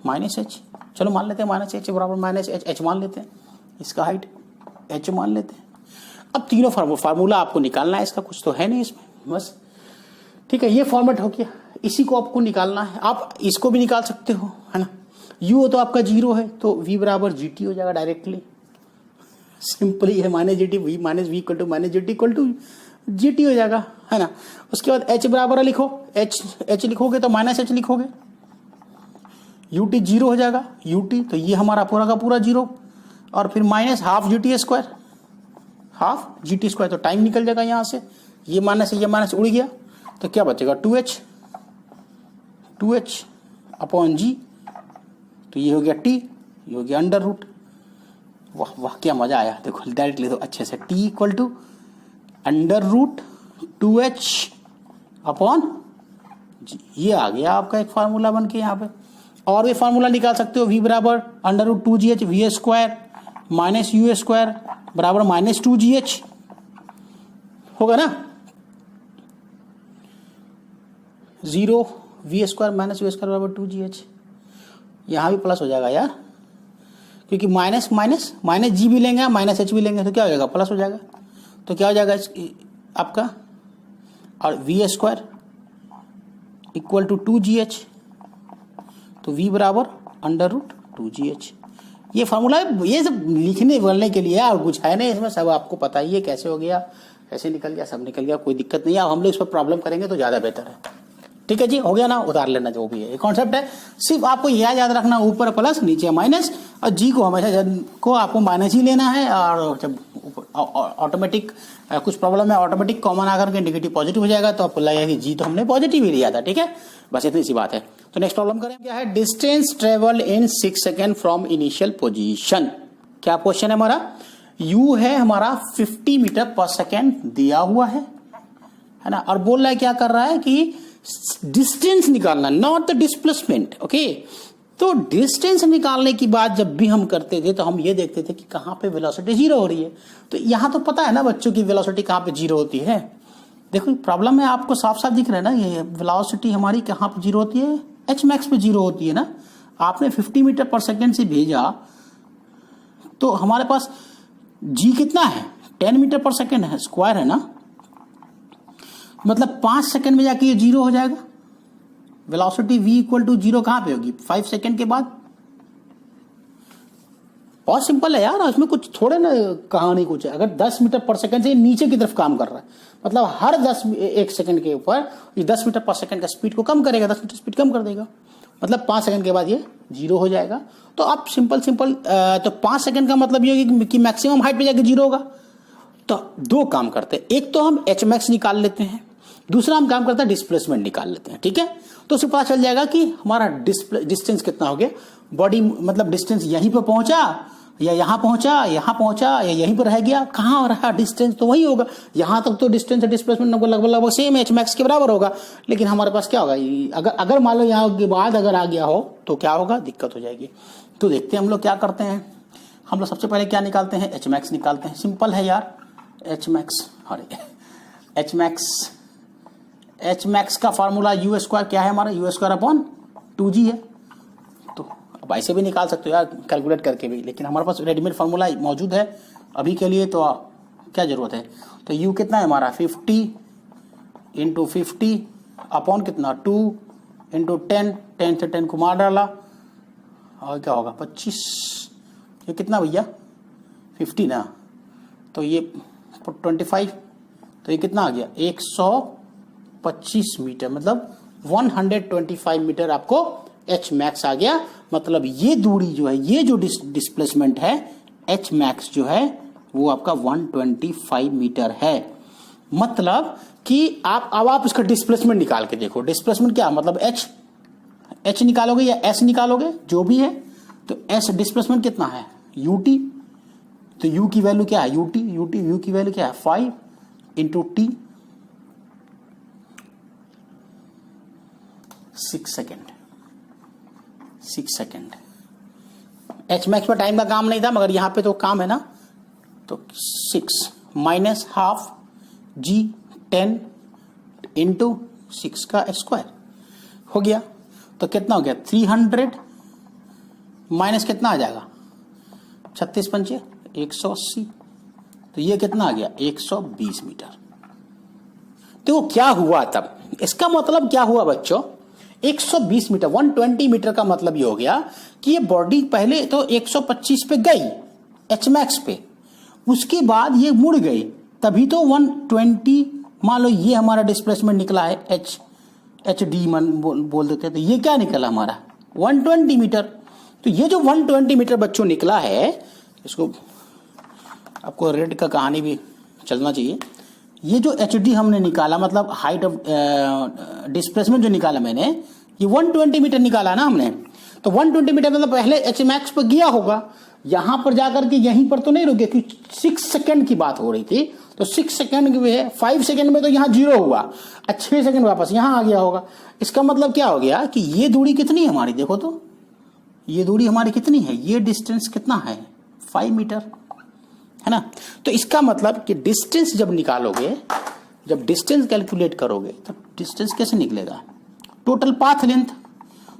माइनस h, चलो मान लेते हैं माइनस h बराबर माइनस h मान लेते हैं, इसका हाइट h मान लेते हैं। अब तीनों फार्मूला आपको निकालना है, इसका कुछ तो है नहीं इसमें, बस ठीक है। ये फॉर्मेट हो गया, इसी को आपको निकालना है। आप इसको भी निकाल सकते हो, है ना। u तो आपका 0 है, तो v बराबर GT हो जाएगा डायरेक्टली, सिंपली है minus G T, V minus V equal to minus G T equal to G T हो जाएगा, है ना। उसके बाद एच बराबर लिखो, एच लिखोगे तो माइनस एच लिखोगे, यू टी जीरो हो जाएगा, यू टी तो ये हमारा पूरा का पूरा जीरो, और फिर minus half G T square, half G T square, तो टाइम निकल जाएगा यहाँ से, ये माइनस उड़ गया, तो क्या बचेगा 2h अपॉन जी, तो ये हो गया टी, ये हो गया अंडर रूट। वाह वाह क्या मजा आया, देखो डायरेक्ट लिख दो अच्छे से, t equal to under root 2h upon g, ये आ गया आपका एक फार्मूला बन के यहाँ पे। और भी फार्मूला निकाल सकते हो, v बराबर under root 2gh V square minus U square बराबर माइनस 2gh होगा ना, 0 V square minus U square बराबर 2gh, यहाँ भी प्लस हो जाएगा यार, क्योंकि माइनस माइनस माइनस जी भी लेंगे माइनस एच भी लेंगे तो क्या हो जाएगा, प्लस हो जाएगा। तो क्या हो जाएगा आपका, और we square equal to 2gh, तो v बराबर अंडर रूट 2gh। ये फार्मूला है, ये सब लिखने बोलने के लिए और कुछ है नहीं इसमें, सब आपको पता ही है कैसे हो गया, कैसे निकल गया, सब निकल गया, कोई दिक्कत नहीं है। अब हम लोग इस पर प्रॉब्लम करेंगे तो ज़्यादा बेहतर है, ठीक है जी, हो गया ना, उतार लेना जो भी है, ये कॉन्सेप्ट है। सिर्फ आपको यह याद रखना, ऊपर प्लस नीचे माइनस, और जी को हमेशा को आपको माइनस ही लेना है, और जब ऑटोमेटिक कुछ प्रॉब्लम है ऑटोमेटिक कॉमन आकर के नेगेटिव पॉजिटिव हो जाएगा, तो आपको लगेगा कि जी तो हमने पॉजिटिव ही लिया था, ठीक है, बस इतनी सी बात है। तो नेक्स्ट प्रॉब्लम करें, क्या है, distance travel in 6 second from initial position. क्या क्वेश्चन है हमारा, u है हमारा 50 मीटर पर सेकेंड दिया हुआ है ना, और बोल रहा है क्या कर रहा है कि डिस्टेंस निकालना, नॉट द डिस्प्लेसमेंट, ओके। तो डिस्टेंस निकालने की बात जब भी हम करते थे तो हम ये देखते थे कि कहाँ पे वेलोसिटी जीरो हो रही है, तो यहाँ तो पता है ना बच्चों की वेलोसिटी कहाँ पे जीरो होती है। देखो प्रॉब्लम है, आपको साफ साफ दिख रहा है ना, ये वेलोसिटी हमारी कहाँ पे जीरो होती है, एच मैक्स पे जीरो होती है ना। आपने 50 मीटर पर सेकेंड से भेजा तो हमारे पास जी कितना है, 10 मीटर पर सेकेंड है, स्क्वायर है ना, मतलब 5 सेकेंड में जाके ये जीरो हो जाएगा। Velocity v equal to zero कहां पे होगी, 5 सेकेंड के बाद। बहुत सिंपल है यार, इसमें कुछ थोड़े ना कहानी कुछ है। अगर 10 मीटर पर सेकेंड से नीचे की तरफ काम कर रहा है, मतलब हर 1 सेकेंड के ऊपर ये 10 मीटर पर सेकेंड का स्पीड को कम करेगा, 10 मीटर स्पीड कम कर देगा, मतलब 5 सेकेंड के बाद ये जीरो हो जाएगा। तो आप सिंपल तो 5 सेकेंड का मतलब ये होगी कि मैक्सिमम हाइट पे जाके जीरो होगा। तो दो काम करते हैं, एक तो हम एच मैक्स निकाल लेते हैं, दूसरा हम काम करते हैं डिस्प्लेसमेंट निकाल लेते हैं, ठीक है। तो उससे पता चल जाएगा कि हमारा डिस्टेंस कितना हो गया, बॉडी मतलब डिस्टेंस यहीं पे पहुंचा या यहां पहुंचा, यहां पहुंचा या यहीं पर रह गया, कहां रहा डिस्टेंस तो वही होगा। यहां तक तो डिस्टेंस डिस्प्लेसमेंट लगभग सेम एच मैक्स के बराबर होगा, लेकिन हमारे पास क्या होगा, अगर मान लो यहाँ के बाद अगर आ गया हो तो क्या होगा, दिक्कत हो जाएगी। तो देखते हैं हम लोग क्या करते हैं। हम लोग सबसे पहले क्या निकालते हैं, एच मैक्स निकालते हैं। सिंपल है यार, एच मैक्स, अरे एच मैक्स का फार्मूला यू स्क्वायर क्या है हमारा, यू स्क्वायर अपॉन 2g है। तो अब ऐसे भी निकाल सकते हो यार कैलकुलेट करके भी, लेकिन हमारे पास रेडीमेड फार्मूला मौजूद है अभी के लिए, तो क्या जरूरत है। तो u कितना है हमारा 50 इंटू 50 अपॉन कितना 2 इंटू 10, 10 से 10 को मार डाला और क्या होगा 25। ये कितना भैया 50 ना, तो ये 25, तो ये कितना आ गया 125 मीटर, मतलब 125 मीटर आपको एच मैक्स आ गया। मतलब ये दूरी जो है, ये जो डिस्प्लेसमेंट है एच मैक्स जो है वो आपका 125 मीटर है। मतलब कि अब आप इसका डिस्प्लेसमेंट निकाल के देखो। डिस्प्लेसमेंट क्या मतलब एच निकालोगे या एस निकालोगे जो भी है, तो एस डिस्प्लेसमेंट कितना है यूटी, तो यू की वैल्यू क्या है यूटी यू की वैल्यू क्या है 5 into T 6 second. H max पर टाइम का काम नहीं था, मगर यहां पे तो काम है ना। तो 6 माइनस हाफ जी 10 इंटू 6 का स्क्वायर हो गया, तो कितना हो गया 300 माइनस कितना आ जाएगा 36 पंचे 180, तो ये कितना आ गया 120 मीटर। तो क्या हुआ तब, इसका मतलब क्या हुआ बच्चों 120 मीटर 120 मीटर का मतलब ये हो गया कि ये बॉडी पहले तो 125 पे गई एच मैक्स पे, उसके बाद ये मुड़ गई, तभी तो 120, मान लो ये हमारा डिस्प्लेसमेंट निकला है एच डी बोल देते हैं, तो ये क्या निकला हमारा 120 मीटर। तो ये जो 120 मीटर बच्चों निकला है, इसको आपको रेड का कहानी भी चलना चाहिए। ये जो एच डी हमने निकाला, मतलब हाइट ऑफ डिस्प्लेसमेंट जो निकाला मैंने, ये 120 मीटर निकाला ना हमने। तो 120 मीटर मतलब पहले एच मैक्स पर गया होगा, यहां पर जाकर के यहीं पर तो नहीं रुके, क्योंकि 6 सेकंड की बात हो रही थी। तो 6 सेकंड में 5 सेकंड में तो यहाँ 0 हुआ, 6 सेकंड वापस यहाँ आ गया होगा। इसका मतलब क्या हो गया कि ये दूरी कितनी है हमारी, देखो तो ये दूरी हमारी कितनी है, ये डिस्टेंस कितना है 5 मीटर, है ना। तो इसका मतलब कि डिस्टेंस जब निकालोगे, जब डिस्टेंस कैलकुलेट करोगे, तो डिस्टेंस कैसे निकलेगा, टोटल पाथ लेंथ।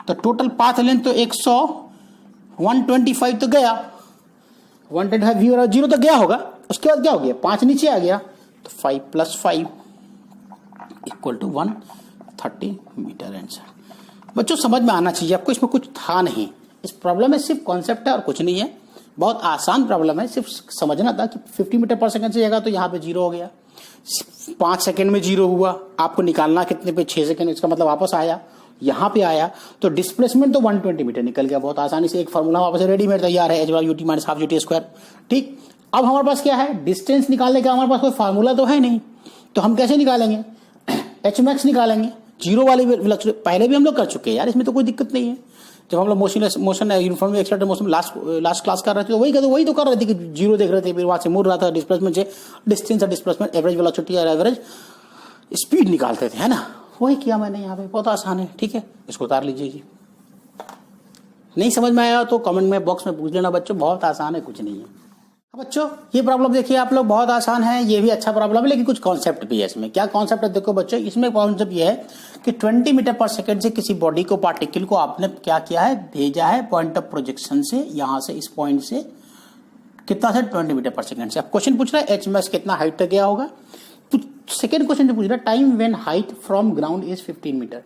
तो टोटल पाथ लेंथ तो 125 तो गया, 125 0 तो गया होगा। उसके बाद क्या हो गया, 5 नीचे आ गया, तो 5 + 5 = 130 मीटर आंसर। बच्चों समझ में आना चाहिए आपको, इसमें कुछ था नहीं, इस प्रॉब्लम में सिर्फ कॉन्सेप्ट है और कुछ नहीं है। बहुत आसान प्रॉब्लम है, सिर्फ समझना था कि 50 मीटर पर सेकंड से जाएगा तो यहाँ पे 0 हो गया, 5 सेकंड में 0 हुआ, आपको निकालना कितने पे 6 सेकंड, इसका मतलब वापस आया, यहाँ पे आया, तो डिस्प्लेसमेंट तो 120 मीटर निकल गया बहुत आसानी से। एक फार्मूला वापस रेडीमेड तैयार है, h/ut - ½ ut²। ठीक, अब हमारे पास क्या है, डिस्टेंस निकालने का हमारे पास कोई फार्मूला तो है नहीं, तो हम कैसे निकालेंगे, एच मैक्स निकालेंगे। 0 वाली पहले भी हम लोग कर चुके हैं यार, इसमें तो कोई दिक्कत नहीं है। जब हम लोग motion uniform accelerator motion last class कर रहे थे, तो वही तो कर रहे थे कि 0 देख रहे थे, फिर वहां से मुड़ रहा था, डिस्प्लेसमेंट से डिस्टेंस और डिस्प्लेसमेंट, एवरेज वेलोसिटी और एवरेज स्पीड निकालते थे, है ना। वही किया मैंने यहाँ पे, बहुत आसान है। ठीक है, इसको उतार लीजिए जी। नहीं समझ में आया तो कमेंट में बॉक्स में पूछ लेना बच्चों, बहुत आसान है, कुछ नहीं है। बच्चों ये प्रॉब्लम देखिए आप लोग, बहुत आसान है, ये भी अच्छा प्रॉब्लम है, लेकिन कुछ कॉन्सेप्ट भी है इसमें। क्या कॉन्सेप्ट है देखो बच्चों, इसमें कॉन्सेप्ट ये है कि 20 मीटर पर सेकंड से किसी बॉडी को, पार्टिकल को आपने क्या किया है, भेजा है पॉइंट ऑफ प्रोजेक्शन से, यहां से इस पॉइंट से कितना से 20 मीटर पर सेकंड से। अब क्वेश्चन पूछ रहा है एच मैक्स कितना हाइट तक गया होगा। सेकेंड क्वेश्चन जो पूछ रहा है, time when height from ground is 15 metre.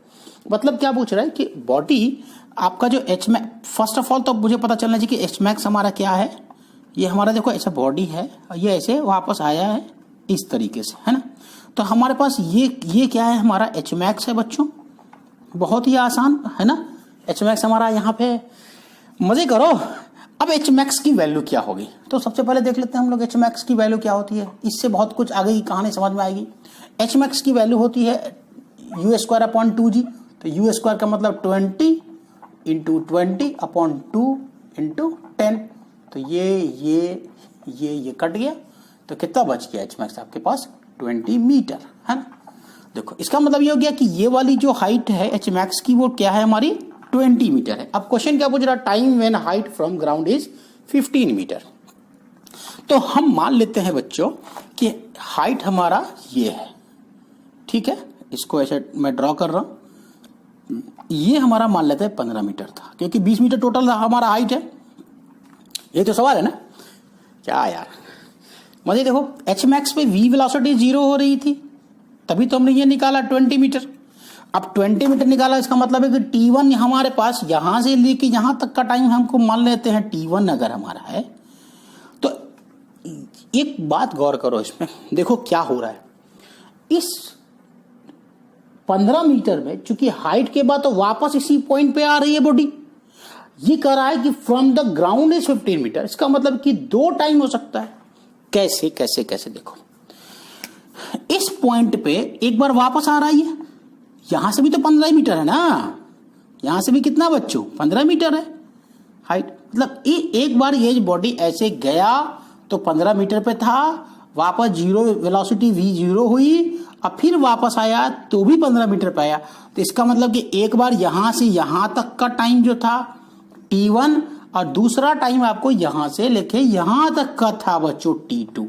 मतलब क्या पूछ रहा है कि बॉडी आपका जो H max, first of all तो मुझे पता चलना चाहिए कि एच मैक्स हमारा क्या है। ये हमारा देखो ऐसा बॉडी है और ये ऐसे वापस आया है इस तरीके से, है ना। तो हमारे पास ये क्या है, हमारा एच मैक्स है बच्चों, बहुत ही आसान है ना। एच मैक्स हमारा यहाँ पे, मजे करो। अब एच मैक्स की वैल्यू क्या होगी, तो सबसे पहले देख लेते हैं हम लोग एच मैक्स की वैल्यू क्या होती है। इससे बहुत कुछ आगे की कहानी समझ में आएगी। एच मैक्स की वैल्यू होती है u²/2g। तो u² का मतलब 20 × 20/2 × 10। तो ये कट गया, तो कितना बच गया एच मैक्स आपके पास, 20 मीटर, है ना। देखो इसका मतलब ये हो गया कि ये वाली जो हाइट है एच मैक्स की, वो क्या है हमारी 20 मीटर है। अब क्वेश्चन क्या पूछ रहा है, time when height from ground is 15 metre. तो हम मान लेते हैं बच्चों कि हाइट हमारा ये है, ठीक है, इसको ऐसे मैं ड्रॉ कर रहा हूं। ये हमारा मान लेते हैं 15 मीटर था, क्योंकि 20 मीटर टोटल हमारा हाइट है। ये तो सवाल है ना, क्या यार मजे। देखो एच मैक्स पे वी वेलोसिटी 0 हो रही थी, तभी तो हमने ये निकाला 20 मीटर। अब 20 मीटर निकाला, इसका मतलब है कि T1 हमारे पास यहां से लेके यहां तक का टाइम हमको मान लेते हैं T1 अगर हमारा है। तो एक बात गौर करो इसमें, देखो क्या हो रहा है। इस 15 मीटर में चूंकि हाइट के बाद तो वापस इसी पॉइंट पे आ रही है बॉडी, ये कह रहा है कि from the ground is 15 metre. इसका मतलब कि 2 टाइम हो सकता है। कैसे कैसे कैसे, देखो इस पॉइंट पे एक बार वापस आ रही है, यहां से भी तो 15 मीटर है ना, यहां से भी कितना बच्चों 15 मीटर है हाइट। मतलब एक बार ये बॉडी ऐसे गया तो 15 मीटर पे था, वापस 0 वेलोसिटी v0 हुई, अब फिर वापस आया तो भी 15 मीटर पे आया। तो इसका मतलब कि एक बार यहां से यहां तक का टाइम जो था T1, और दूसरा टाइम आपको यहां से लेके यहां तक का था बच्चों T2।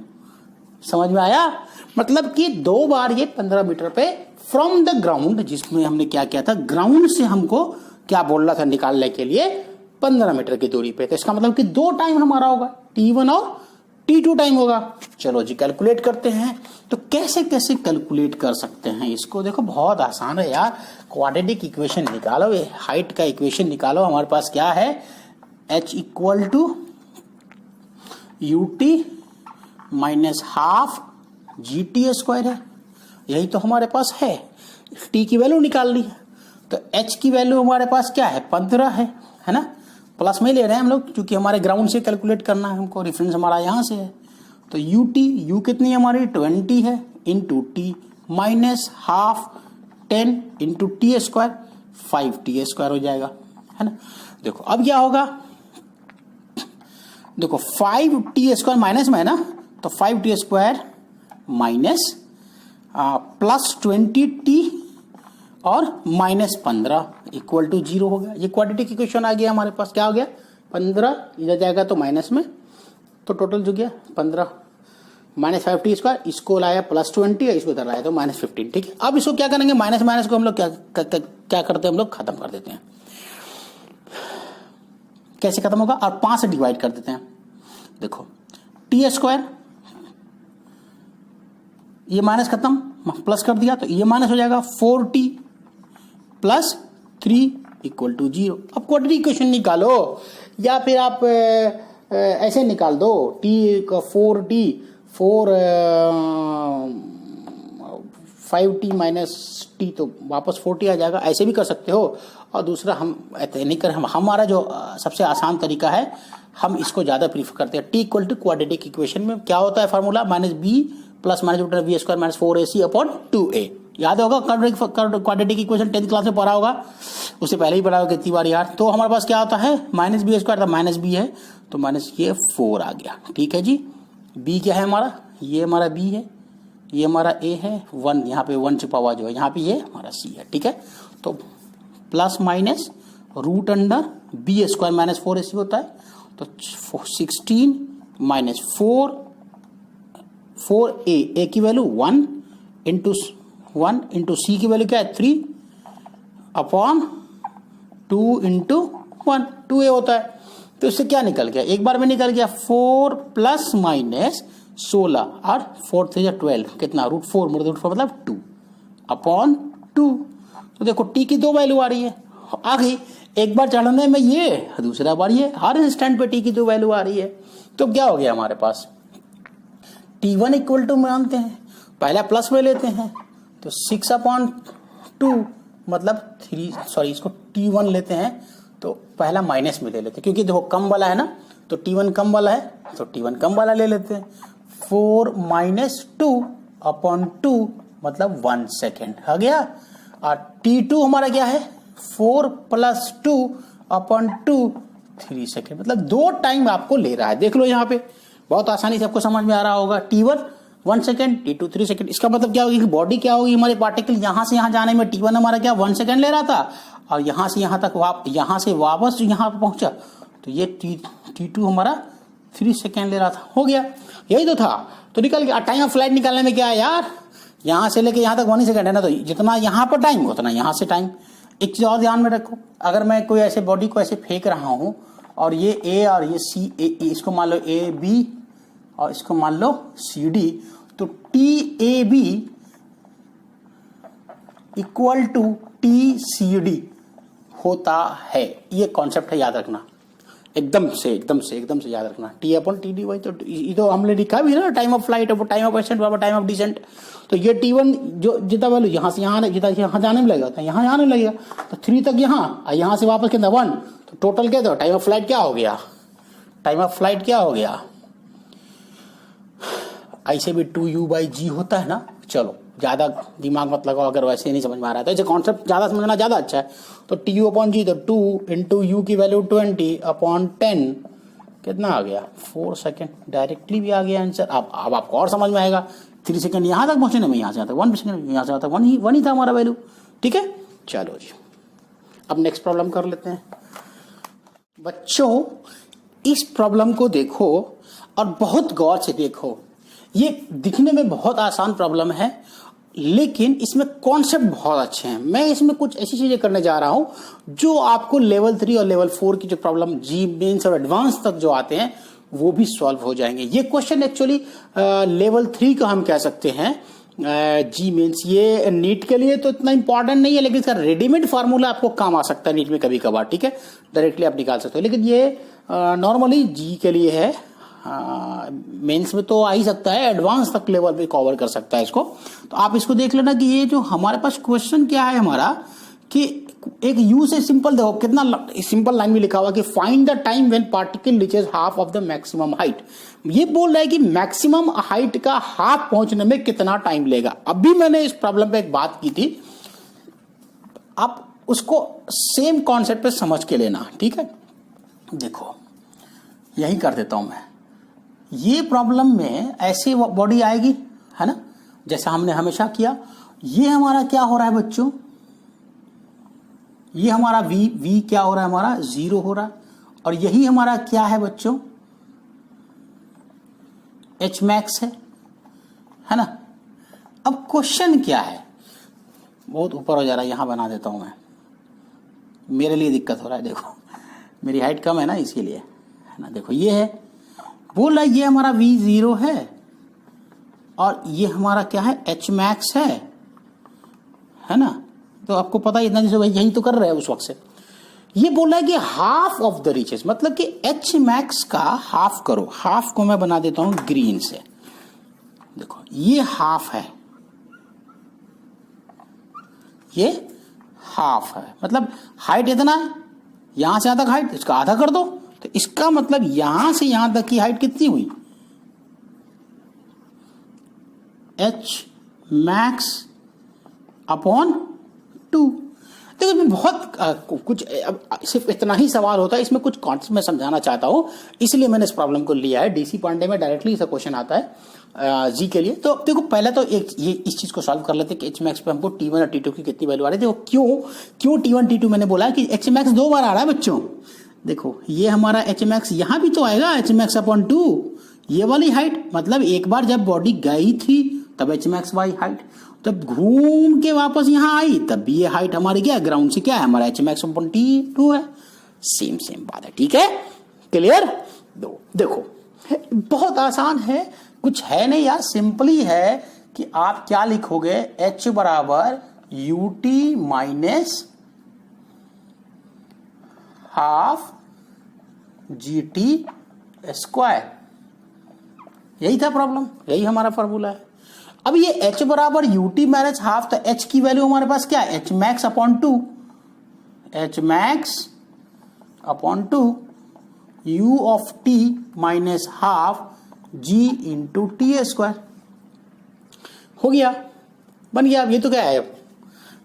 समझ में आया, मतलब कि 2 बार ये 15 मीटर पे फ्रॉम द ग्राउंड, जिसमें हमने क्या किया था, ग्राउंड से हमको क्या बोल रहा था निकालने के लिए 15 मीटर की दूरी पे। तो इसका मतलब कि 2 टाइम हमारा होगा, T1 और T2 टाइम होगा। चलो जी कैलकुलेट करते हैं। तो कैसे कैसे कैलकुलेट कर सकते हैं इसको, देखो बहुत आसान है यार। क्वाड्रेटिक इक्वेशन निकालो, हाइट का इक्वेशन निकालो। हमारे पास क्या है, h = ut minus half G T square है, यही तो हमारे पास है। टी की वैल्यू निकाल ली है, तो एच की वैल्यू हमारे पास क्या है 15 है ना, प्लस में ले रहे हैं हम लोग क्योंकि हमारे ग्राउंड से कैलकुलेट करना है हमको, रेफरेंस हमारा यहाँ से है। तो यू टी, यू कितनी है हमारी 20 है, into T minus half 10 into T square 5t square हो जाएगा, है ना। देखो अब क्या होगा, देखो 5t स्क्वायर माइनस में है ना, तो 5t square minus plus 20t और माइनस 15 इक्वल टू 0 हो गया। ये क्वाड्रेटिक इक्वेशन आ गया हमारे पास, क्या हो गया 15 इधर जाएगा तो माइनस में, तो टोटल जो गया 15 माइनस 5t स्क्वायर, इसको लाया प्लस 20 और इसको इधर लाया तो माइनस 15। ठीक है, अब इसको क्या करेंगे, माइनस माइनस को हम लोग क्या करते हैं, हम लोग खत्म कर देते हैं। कैसे खत्म होगा, और 5 से डिवाइड कर देते हैं। देखो टी स्क्वायर, ये माइनस खत्म, प्लस कर दिया तो ये माइनस हो जाएगा 4t प्लस 3 इक्वल टू 0। अब क्वाड्रेटिक इक्वेशन निकालो या फिर आप ऐसे निकाल दो, t का 5t माइनस टी तो वापस 4t आ जाएगा, ऐसे भी कर सकते हो। और दूसरा हम ऐसे नहीं कर, हमारा जो सबसे आसान तरीका है, हम इसको ज़्यादा प्रीफर करते हैं। T equal to quadratic equation में क्या होता है formula, minus B plus minus root B square minus 4ac upon 2a। याद होगा क्वाड्रेटिक इक्वेशन 10th क्लास में पढ़ा होगा, उससे पहले ही पढ़ा होगा कितनी बार यार। तो हमारे पास क्या होता है, माइनस बी स्क्वायर था, माइनस बी है तो माइनस ये 4 आ गया। ठीक है जी, बी क्या है हमारा, ये हमारा बी है, ये हमारा ए है, 1 यहाँ पे 1 छुपा हुआ जो है, यहाँ पे ये हमारा सी है। ठीक है, तो plus minus root under B square minus 4ac होता है, तो 16 माइनस 4a की वैल्यू 1 इंटू सी की वैल्यू क्या है 3 अपॉन 2 इंटू 1, 2a होता है। तो इससे क्या निकल गया, एक बार में निकल गया 4 प्लस माइनस 16 और 4 से 12 कितना, रूट 4 मतलब 2 अपॉन 2। तो देखो टी की 2 वैल्यू आ रही है, आ गई, एक बार चढ़ने में ये, दूसरा बार ये, हर इंस्टेंट पे टी की 2 वैल्यू आ रही है। तो क्या हो गया हमारे पास, t1 इक्वल टू मानते हैं, पहला प्लस में लेते हैं तो 6 अपॉन 2 मतलब 3, सॉरी इसको t1 लेते हैं तो पहला माइनस में ले लेते हैं क्योंकि देखो कम वाला है ना, तो t1 कम वाला है तो t1 कम वाला ले लेते हैं। 4 माइनस 2 अपॉन 2 मतलब 1 सेकेंड आ गया, और t2 हमारा क्या है 4 प्लस 2 अपॉन 2 3 सेकेंड, मतलब 2 टाइम आपको ले रहा है। देख लो यहाँ पे बहुत आसानी से आपको समझ में आ रहा होगा, t1 1 सेकेंड, t2 3 सेकेंड। इसका मतलब क्या होगी कि बॉडी क्या होगी, हमारे पार्टिकल यहाँ से यहाँ जाने में t1 हमारा क्या 1 सेकेंड ले रहा था, और यहाँ से यहाँ तक यहाँ से वापस यहाँ पे पहुंचा तो ये t2 हमारा 3 सेकेंड ले रहा था। हो गया, यही तो था, तो निकल गया। टाइम ऑफ फ्लाइट निकालने में क्या है यार, यहाँ से लेके यहाँ तक 1 सेकेंड है ना, तो जितना यहाँ पर टाइम उतना यहाँ से टाइम। एक चीज और ध्यान में रखो, अगर मैं कोई ऐसे बॉडी को ऐसे फेंक रहा हूँ और ये ए और ये सी, इसको मान लो ए बी और इसको मान लो सी डी, तो T A B equal to T C D होता है। ये कॉन्सेप्ट है, याद रखना, एकदम से याद रखना। T upon T D Y, तो ये तो हमने लिखा भी ना, time of flight time of ascent time of descent. तो ये t1 जो जितना वैल्यू यहाँ से यहाँ जितना यहाँ जाने में लगेगा यहाँ जाने में लगेगा, तो 3 तक यहाँ और यहाँ से वापस कितना 1, तो टोटल क्या था टाइम ऑफ फ्लाइट क्या हो गया, टाइम ऑफ फ्लाइट क्या हो गया, ऐसे भी 2u/g होता है ना। चलो ज्यादा दिमाग मत लगाओ, अगर वैसे नहीं समझ में आ रहा है तो ऐसे कॉन्सेप्ट ज्यादा समझना ज्यादा अच्छा है। तो tu अपॉन जी, तो 2 इंटू यू की वैल्यू 20 अपॉन 10 कितना आ गया 4 सेकेंड, डायरेक्टली भी आ गया आंसर। अब आपको और समझ में आएगा, 3 सेकेंड यहाँ तक पहुंचने में, यहाँ से आता 1 सेकेंड, यहाँ से आता 1 ही था हमारा वैल्यू। ठीक है, चलो जी अब नेक्स्ट प्रॉब्लम कर लेते हैं। बच्चों इस प्रॉब्लम को देखो और बहुत गौर से देखो, ये दिखने में बहुत आसान प्रॉब्लम है लेकिन इसमें कॉन्सेप्ट बहुत अच्छे हैं। मैं इसमें कुछ ऐसी चीजें करने जा रहा हूं जो आपको लेवल 3 और लेवल 4 की जो प्रॉब्लम जी मेंस और एडवांस तक जो आते हैं वो भी सॉल्व हो जाएंगे। ये क्वेश्चन एक्चुअली लेवल 3 का हम कह सकते हैं, जी मेंस। ये नीट के लिए तो इतना इंपॉर्टेंट नहीं है लेकिन इसका रेडीमेड फार्मूला आपको काम आ सकता है नीट में कभी कभार। ठीक है, डायरेक्टली आप निकाल सकते हो, लेकिन ये नॉर्मली जी के लिए है, मेंस में तो आ ही सकता है, एडवांस तक लेवल पे कवर कर सकता है इसको। तो आप इसको देख लेना कि ये जो हमारे पास क्वेश्चन क्या है हमारा, कि एक यू से सिंपल, देखो कितना सिंपल लाइन में लिखा हुआ कि find the time when particle reaches half of the maximum height. ये बोल रहा है कि मैक्सिमम हाइट का हाफ पहुंचने में कितना टाइम लेगा। अभी मैंने इस प्रॉब्लम पे एक बात की थी, आप उसको सेम कॉन्सेप्ट पे समझ के लेना, ठीक है। देखो यही कर देता हूं मैं, ये प्रॉब्लम में ऐसी बॉडी आएगी, है ना, जैसा हमने हमेशा किया। ये हमारा क्या हो रहा है बच्चों, ये हमारा v क्या हो रहा है, हमारा 0 हो रहा है, और यही हमारा क्या है बच्चों, h max है ना। अब क्वेश्चन क्या है, बहुत ऊपर हो जा रहा है, यहां बना देता हूं मैं, मेरे लिए दिक्कत हो रहा है। देखो मेरी हाइट कम है ना, इसीलिए, है ना। देखो ये है, बोल रहा है ये हमारा v0 है और ये हमारा क्या है, h max है ना। तो आपको पता है इतना, जैसे भाई यही तो कर रहे हैं उस वक्त से। ये बोल रहा है कि हाफ ऑफ द रीचेस, मतलब कि h max का हाफ करो। हाफ को मैं बना देता हूं ग्रीन से। देखो ये हाफ है, ये हाफ है, मतलब हाइट इतना है, यहां से यहां तक हाइट, इसका आधा कर दो, तो इसका मतलब यहां से यहां तक की हाइट कितनी हुई, h max अपॉन 2। देखो इसमें बहुत कुछ, अब सिर्फ इतना ही सवाल होता है, इसमें कुछ कॉन्सेप्ट मैं समझाना चाहता हूं, इसलिए मैंने इस प्रॉब्लम को लिया है। डीसी पांडे में डायरेक्टली इसका क्वेश्चन आता है जी के लिए। तो देखो पहले तो एक ये इस चीज को सॉल्व कर लेते हैं कि एच मैक्स पे हमको T1 और T2 की कितनी वैल्यू आ रही है। देखो क्यों T1 T2 मैंने बोला कि एच मैक्स 2 बार आ रहा है बच्चों। देखो ये हमारा एच मैक्स यहां भी तो आएगा, एच मैक्स अपॉन 2, ये वाली हाइट, मतलब एक बार जब बॉडी गई थी तब एच मैक्स वाई हाइट, तब घूम के वापस यहां आई तब ये हाइट हमारी क्या है, ग्राउंड से क्या है हमारा एच मैक्स अपॉन T2 है। सेम बात है, ठीक है, क्लियर। देखो बहुत आसान है, कुछ है नहीं यार, सिंपली है कि आप क्या लिखोगे, H बराबर UT minus half GT square. यही था प्रॉब्लम, यही हमारा फॉर्मूला है। अब ये H बराबर UT माइनस हाफ, तो H की वैल्यू हमारे पास क्या है, H max upon 2, H max upon 2 U of T minus half G into T square. हो गया, बन गया। अब ये तो क्या है,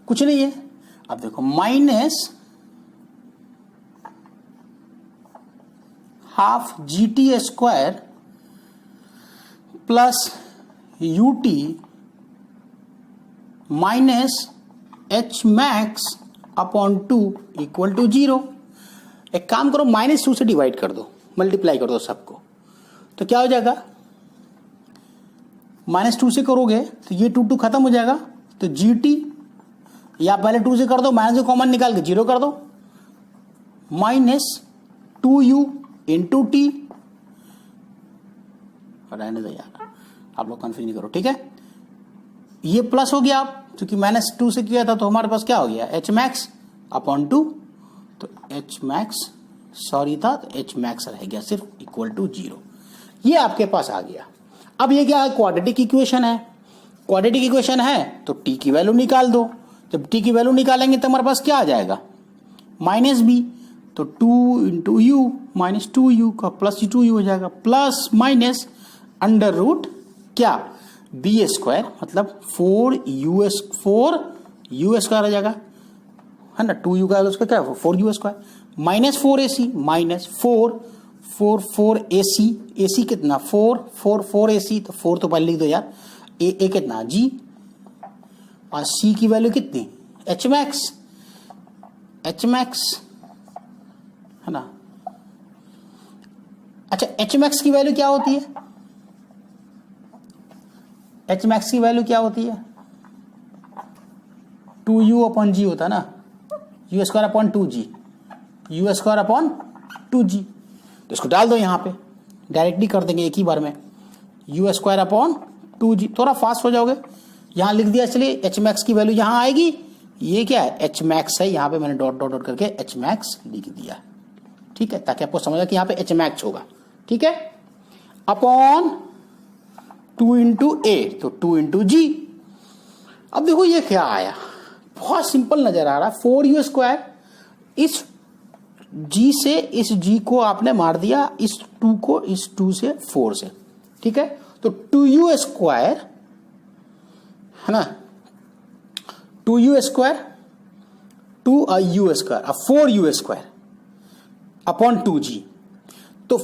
कुछ नहीं है। अब देखो minus half GT square plus UT minus H max upon 2 equal to 0। एक काम करो, -2 से डिवाइड कर दो, मल्टीप्लाई कर दो सबको, तो क्या हो जाएगा, -2 से करोगे तो ये 2 खत्म हो जाएगा, तो GT, या पहले 2 से कर दो, माइनस को कॉमन निकाल के 0 कर दो, माइनस 2U इंटू टी। रहने दो यार, आप लोग कंफ्यूज नहीं करो, ठीक है। ये प्लस हो गया, आप क्योंकि -2 से किया था तो हमारे पास क्या हो गया, H मैक्स अपॉन 2, तो H मैक्स सॉरी था, तो H मैक्स रह गया सिर्फ इक्वल टू 0। ये आपके पास आ गया। अब ये क्या है, क्वाड्रेटिक इक्वेशन है। क्वाड्रेटिक इक्वेशन है तो t की वैल्यू निकाल दो। जब t की वैल्यू निकालेंगे तो हमारे पास क्या आ जाएगा, -b, तो 2 इंटू यू माइनस 2u का प्लस 2u हो जाएगा, प्लस माइनस अंडर रूट क्या, b स्क्वायर, मतलब 4u स्क्वायर आ जाएगा, है ना। 2u का उसका क्या है 4u square, minus 4ac minus 4 ac, ac कितना 4 ac, तो 4 तो पहले लिख दो यार, ए कितना g, और c की वैल्यू कितनी, h मैक्स है ना। अच्छा h मैक्स की वैल्यू क्या होती है, h मैक्स की वैल्यू क्या होती है, 2u अपॉन g होता है ना, u square upon 2g, u square upon 2g। तो इसको डाल दो यहाँ पे, डायरेक्टली कर देंगे एक ही बार में, u स्क्वायर अपॉन 2g। थोड़ा फास्ट हो जाओगे, यहाँ लिख दिया, चलिए h मैक्स की वैल्यू यहाँ आएगी, ये क्या है h मैक्स है, यहाँ पे मैंने डॉट डॉट डॉट करके h मैक्स लिख दिया, ठीक है, ताकि आपको समझा कि यहाँ पे h मैक्स होगा, ठीक है। अपॉन 2 इंटू ए, तो 2 इंटू जी। अब देखो ये क्या आया, बहुत सिंपल नजर आ रहा है। 4u², इस g से इस g को आपने मार दिया, इस 2 को इस 2 से 4 से, ठीक है। तो 2u² है ना, 2u², 2u², अब 4u² अपॉन 2g। तो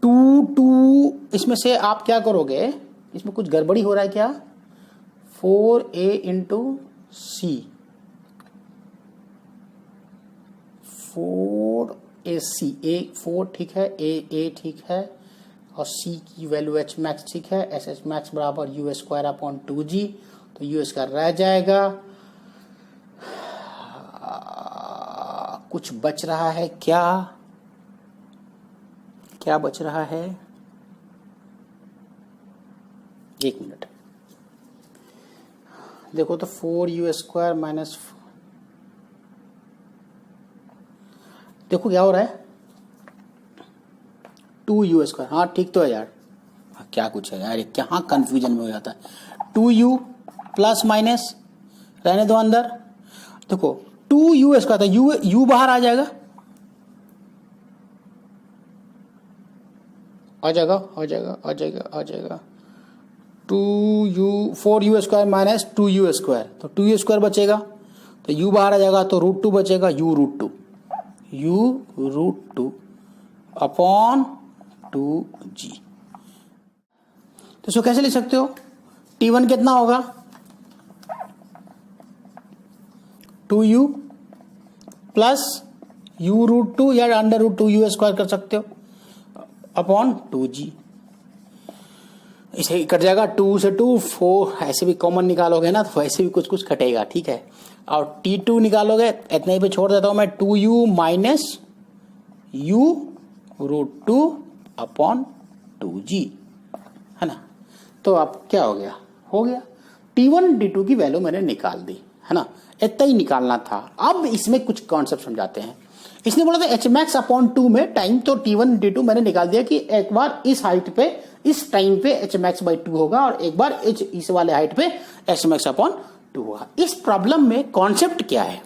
2 इसमें से आप क्या करोगे, इसमें कुछ गड़बड़ी हो रहा है क्या, 4a into C, 4ac, a 4 ठीक है, a ठीक है, और c की वैल्यू h मैक्स ठीक है, एस मैक्स बराबर u² अपॉन 2g, तो u² रह जाएगा। कुछ बच रहा है क्या, क्या बच रहा है, एक मिनट देखो, तो 4u² माइनस, देखो क्या हो रहा है, 2u², हाँ ठीक तो है यार, क्या कुछ है यार, क्या कंफ्यूजन में हो जाता है। 2u प्लस माइनस रहने दो अंदर, देखो 2u², तो u बाहर आ जाएगा, आ जाएगा आ जाएगा आ जाएगा आ जाएगा 4u² माइनस 2u², तो 2u² बचेगा, तो u बाहर आ जाएगा, तो √2 बचेगा, u√2 अपॉन 2g। तो इसको कैसे लिख सकते हो, t1 कितना होगा, 2u प्लस u√2 या √2u² कर सकते हो अपॉन 2g। इसे कट जाएगा, 2 से 2 4, ऐसे भी कॉमन निकालोगे ना तो वैसे भी कुछ कुछ कटेगा, ठीक है। और t2 निकालोगे, इतने ही पे छोड़ देता हूं मैं, 2u minus u√2 upon 2g, है ना। तो अब क्या हो गया, t1 t2 की वैल्यू मैंने निकाल दी, है ना, इतना ही निकालना था। अब इसमें कुछ कॉन्सेप्ट समझाते हैं। इसने बोला था एच मैक्स अपॉन 2 में टाइम, तो t1 t2 मैंने निकाल दिया कि एक बार इस हाइट पे इस टाइम पे एच मैक्स बाई 2 होगा, और एक बार इस वाले हाइट पे एच मैक्स अपॉन 2 होगा। इस प्रॉब्लम में कॉन्सेप्ट क्या है,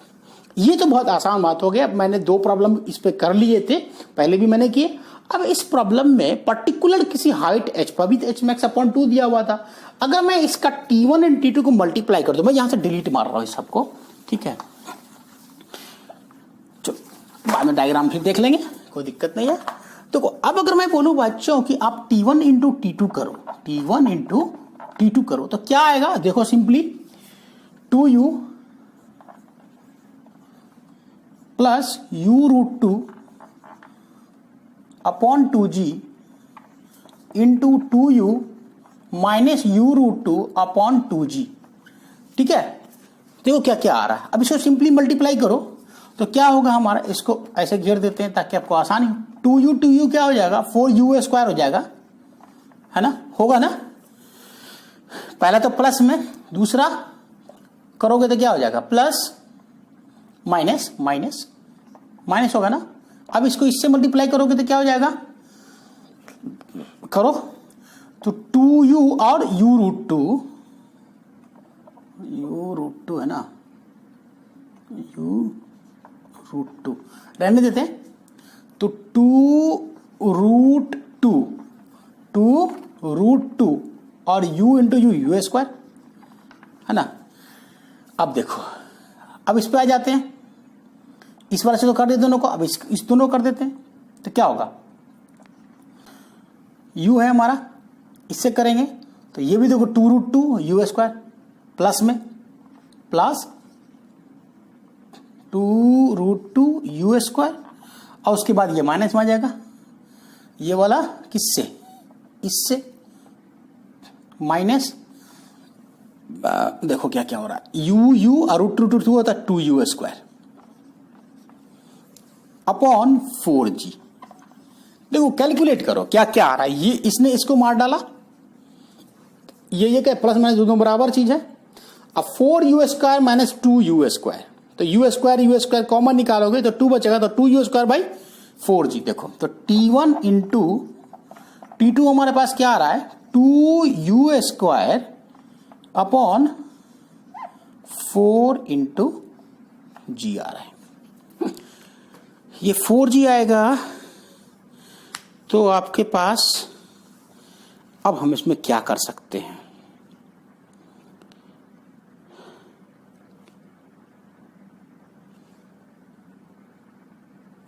ये तो बहुत आसान बात हो गया। अब मैंने 2 प्रॉब्लम इस पे कर लिए थे, पहले भी मैंने किए। अब इस प्रॉब्लम में पर्टिकुलर किसी हाइट एच पर भी एच मैक्स अपॉन 2 दिया हुआ था। अगर मैं इसका t1 एंड t2 को मल्टीप्लाई कर दूं, मैं यहां से डिलीट मार रहा हूं इस सबको, ठीक है, चलो बाद में डायग्राम फिर देख लेंगे, कोई दिक्कत नहीं है। तो अब अगर मैं बोलूं बच्चों कि आप t1 इंटू t2 करो, t1 इंटू t2 करो, तो क्या आएगा, देखो simply 2u plus u√2 upon 2g into 2u minus u√2 upon 2g, ठीक है। देखो क्या क्या आ रहा है, अब इसको सिंपली मल्टीप्लाई करो तो क्या होगा हमारा, इसको ऐसे घेर देते हैं ताकि आपको आसानी हो। 2u क्या हो जाएगा, 4u² हो जाएगा, है ना, होगा ना। पहला तो प्लस में, दूसरा करोगे तो क्या हो जाएगा, प्लस माइनस माइनस माइनस होगा ना। अब इसको इससे मल्टीप्लाई करोगे तो क्या हो जाएगा, करो तो 2u और u√2 है ना, u√2 रहने देते हैं, तो 2√2 और u इंटू u² है ना। अब देखो, अब इस पे आ जाते हैं, इस वाले से तो कर देते दोनों को, अब इस दोनों कर देते हैं, तो क्या होगा, u है हमारा, इससे करेंगे तो ये भी देखो 2√2 u² प्लस में प्लस 2√2 u², और उसके बाद ये माइनस में आ जाएगा, ये वाला किससे, इससे माइनस, देखो क्या क्या हो रहा है, u और √2 होता है 2u² अपॉन 4g। देखो कैलकुलेट करो क्या क्या आ रहा है, ये इसने इसको मार डाला, ये क्या प्लस माइनस दोनों बराबर चीज है। अब 4u² माइनस 2u², तो u² कॉमन निकालोगे तो 2 बचेगा, तो 2u² बाई 4g। देखो तो t1 इंटू T2 हमारे पास क्या आ रहा है, 2u² अपॉन 4 इंटू जी आ रहा है। ये 4g आएगा, तो आपके पास अब हम इसमें क्या कर सकते हैं,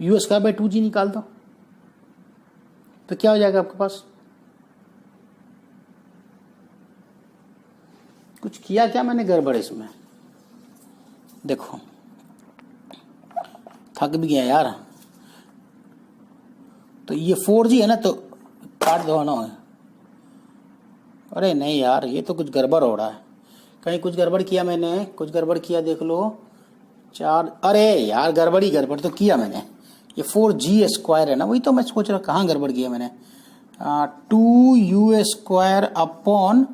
u²/2g निकाल दो, तो क्या हो जाएगा आपके पास। कुछ किया क्या मैंने गड़बड़ इसमें, देखो थक भी गया यार। तो ये 4g है ना, तो काट दो ना। अरे नहीं यार, ये तो कुछ गड़बड़ हो रहा है, कहीं कुछ गड़बड़ किया मैंने, कुछ गड़बड़ किया, देख लो 4। अरे यार गड़बड़ तो किया मैंने, ये 4g² है ना, वही तो मैं सोच रहा कहाँ गड़बड़ किया मैंने। 2u² अपॉन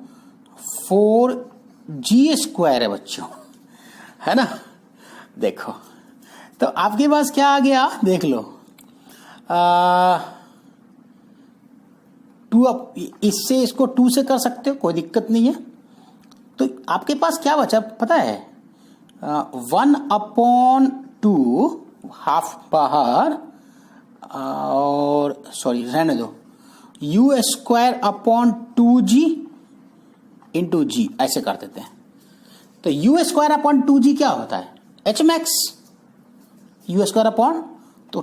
4g² है बच्चों, है ना। देखो तो आपके पास क्या आ गया, देख लो 2, अब इससे इसको 2 से कर सकते हो, कोई दिक्कत नहीं है। तो आपके पास क्या बचा पता है, 1/2 हाफ बाहर, और सॉरी रहने दो, u² अपॉन 2g इंटू जी, ऐसे कर देते हैं। तो u² अपॉन 2g क्या होता है, hmax, u² अपॉन, तो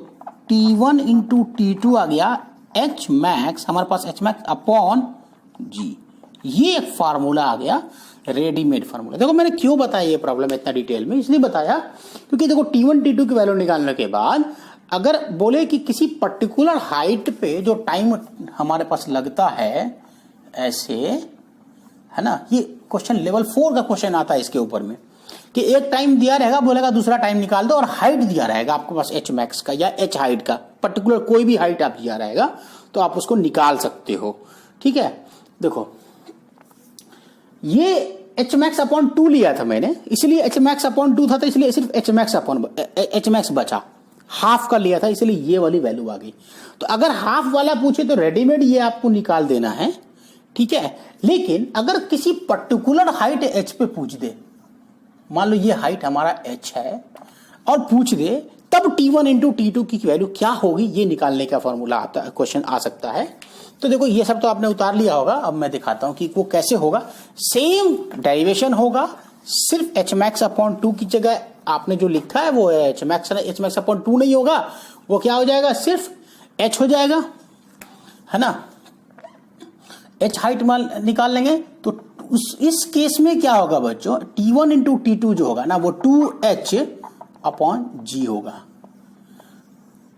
t1 इंटू t2 आ गया hmax, हमारे पास hmax अपॉन g। ये एक फार्मूला आ गया, रेडीमेड फार्मूला। देखो मैंने क्यों बताया ये प्रॉब्लम इतना डिटेल में, इसलिए बताया क्योंकि देखो t1 t2 की वैल्यू निकालने के बाद अगर बोले कि किसी पर्टिकुलर हाइट पे जो टाइम हमारे पास लगता है, ऐसे है ना, ये क्वेश्चन लेवल 4 का क्वेश्चन आता है इसके ऊपर में, कि एक टाइम दिया रहेगा, बोलेगा दूसरा टाइम निकाल दो, और हाइट दिया रहेगा आपके पास hmax का या h हाइट का, पर्टिकुलर कोई भी हाइट आप दिया रहेगा तो आप उसको निकाल सकते हो। ठीक है, देखो ये hmax अपॉन 2 लिया था मैंने, इसलिए hmax अपॉन 2 था, तो इसलिए सिर्फ hmax बचा, हाफ का लिया था इसलिए ये वाली वैल्यू आ गई। तो अगर हाफ वाला पूछे तो रेडीमेड ये आपको निकाल देना है, ठीक है। लेकिन अगर किसी पर्टिकुलर हाइट h पे पूछ दे, मान लो ये हाइट हमारा h है, और पूछ दे, तब t1 इंटू t2 की वैल्यू क्या होगी, ये निकालने का फॉर्मूला आता है, क्वेश्चन आ सकता है। तो देखो ये सब तो आपने उतार लिया होगा, अब मैं दिखाता हूं कि वो कैसे होगा। सेम डेरिवेशन होगा, सिर्फ hmax अपॉन 2 की जगह आपने जो लिखा है वो hmax अपॉन 2 नहीं होगा, वो क्या हो जाएगा, सिर्फ h हो जाएगा, है ना। h हाइट निकाल लेंगे, तो इस केस में क्या होगा बच्चों, t1 इंटू t2 जो होगा ना, वो 2h अपॉन g होगा,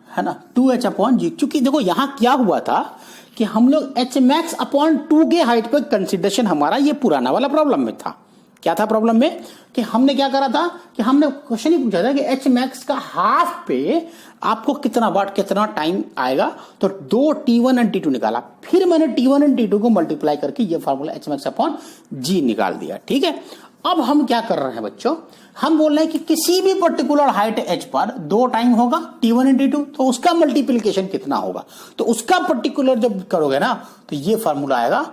है ना, 2h अपॉन g। क्योंकि देखो यहां क्या हुआ था कि हम लोग hmax अपॉन 2 के हाइट पर कंसिडरेशन हमारा ये पुराना वाला प्रॉब्लम में था। क्या था प्रॉब्लम में, कि हमने क्या करा था कि हमने क्वेश्चन ही पूछा था कि hmax का हाफ पे आपको कितना वाट कितना टाइम आएगा, तो 2 t1 एंड t2 निकाला, फिर मैंने t1 एंड t2 को मल्टीप्लाई करके ये फार्मूला hmax अपॉन g निकाल दिया। ठीक है, अब हम क्या कर रहे हैं बच्चों, हम बोल रहे हैं कि किसी भी पर्टिकुलर हाइट h पर 2 टाइम होगा t1 एंड t2, तो उसका मल्टीप्लीकेशन कितना होगा, तो उसका पर्टिकुलर जब करोगे ना, तो ये फार्मूला आएगा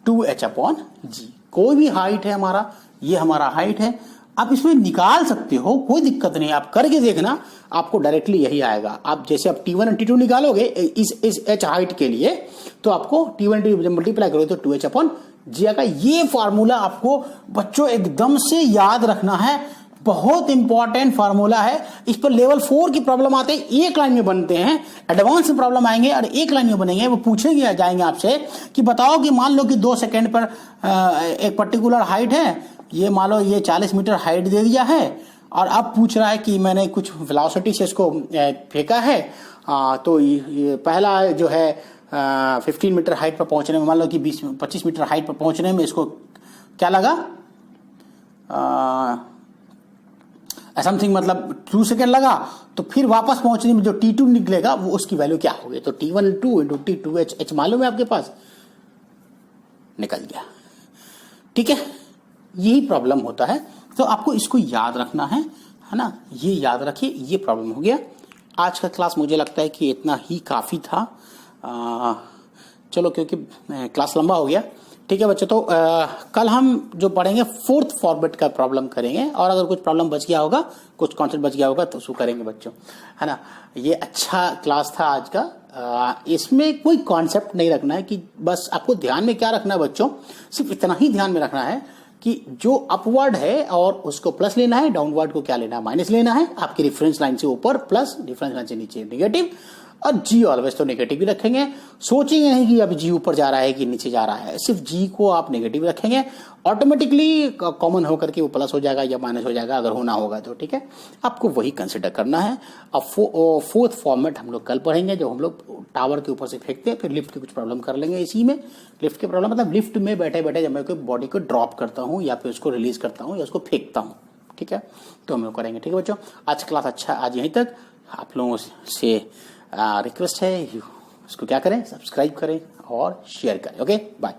2h अपॉन g। कोई भी हाइट है हमारा, ये हमारा हाइट है, आप इसमें निकाल सकते हो, कोई दिक्कत नहीं, आप करके देखना, आपको डायरेक्टली यही आएगा। आप जैसे आप t1 एंड t2 निकालोगे इस h हाइट के लिए, तो आपको t1 t2 जब मल्टीप्लाई करोगे तो 2h अपॉन g आएगा। ये फार्मूला आपको बच्चों एकदम से याद रखना है, बहुत इंपॉर्टेंट फार्मूला है। इस पर लेवल 4 की प्रॉब्लम आते हैं, एक लाइन में बनते हैं, एडवांस में प्रॉब्लम आएंगे और एक लाइन में बनेंगे। वो पूछेंगे जाएंगे आपसे कि बताओ कि मान लो कि 2 सेकेंड पर एक पर्टिकुलर हाइट है, ये मान लो ये 40 मीटर हाइट दे दिया है, और अब पूछ रहा है कि मैंने कुछ वेलोसिटी से इसको फेंका है, तो ये पहला जो है 15 मीटर हाइट पर पहुंचने में, मान लो कि 25 मीटर हाइट पर पहुंचने में इसको क्या लगा, समथिंग मतलब 2 सेकेंड लगा, तो फिर वापस पहुंचने में जो t2 निकलेगा वो उसकी वैल्यू क्या होगी, तो t1 2 इंटू t2 h मालूम है आपके पास, निकल गया। ठीक है, यही प्रॉब्लम होता है, तो आपको इसको याद रखना है ना, ये याद रखिए, ये प्रॉब्लम हो गया। आज का क्लास मुझे लगता है कि इतना ही काफ़ी था। चलो क्योंकि क्लास लंबा हो गया, ठीक है बच्चों, तो कल हम जो पढ़ेंगे फोर्थ फॉर्मेट का प्रॉब्लम करेंगे, और अगर कुछ प्रॉब्लम बच गया होगा, कुछ कॉन्सेप्ट बच गया होगा तो उसको करेंगे बच्चों, है ना। ये अच्छा क्लास था आज का। इसमें कोई कॉन्सेप्ट नहीं रखना है कि बस आपको ध्यान में क्या रखना है बच्चों, सिर्फ इतना ही ध्यान में रखना है कि जो अपवर्ड है और उसको प्लस लेना है, डाउनवर्ड को क्या लेना है, माइनस लेना है। आपकी रेफरेंस लाइन से ऊपर प्लस, रेफरेंस लाइन से नीचे नेगेटिव, और जी ऑलवेज तो नेगेटिव ही रखेंगे। सोचेंगे नहीं कि अब जी ऊपर जा रहा है कि नीचे जा रहा है, सिर्फ जी को आप नेगेटिव रखेंगे, ऑटोमेटिकली कॉमन होकर के वो प्लस हो जाएगा या माइनस हो जाएगा अगर होना होगा तो, ठीक है। आपको वही कंसिडर करना है। अब फोर्थ फॉर्मेट हम लोग कल पढ़ेंगे, जो हम लोग टावर के ऊपर से फेंकते हैं, फिर लिफ्ट की कुछ प्रॉब्लम कर लेंगे इसी में। लिफ्ट के प्रॉब्लम मतलब लिफ्ट में बैठे बैठे जब मैं कोई बॉडी को ड्रॉप करता हूँ या फिर उसको रिलीज करता हूँ या उसको फेंकता हूँ, ठीक है, तो हम लोग करेंगे। ठीक है बच्चों, आज क्लास अच्छा, आज यहीं तक। आप लोगों से रिक्वेस्ट है, इसको क्या करें, सब्सक्राइब करें और शेयर करें। Okay, bye.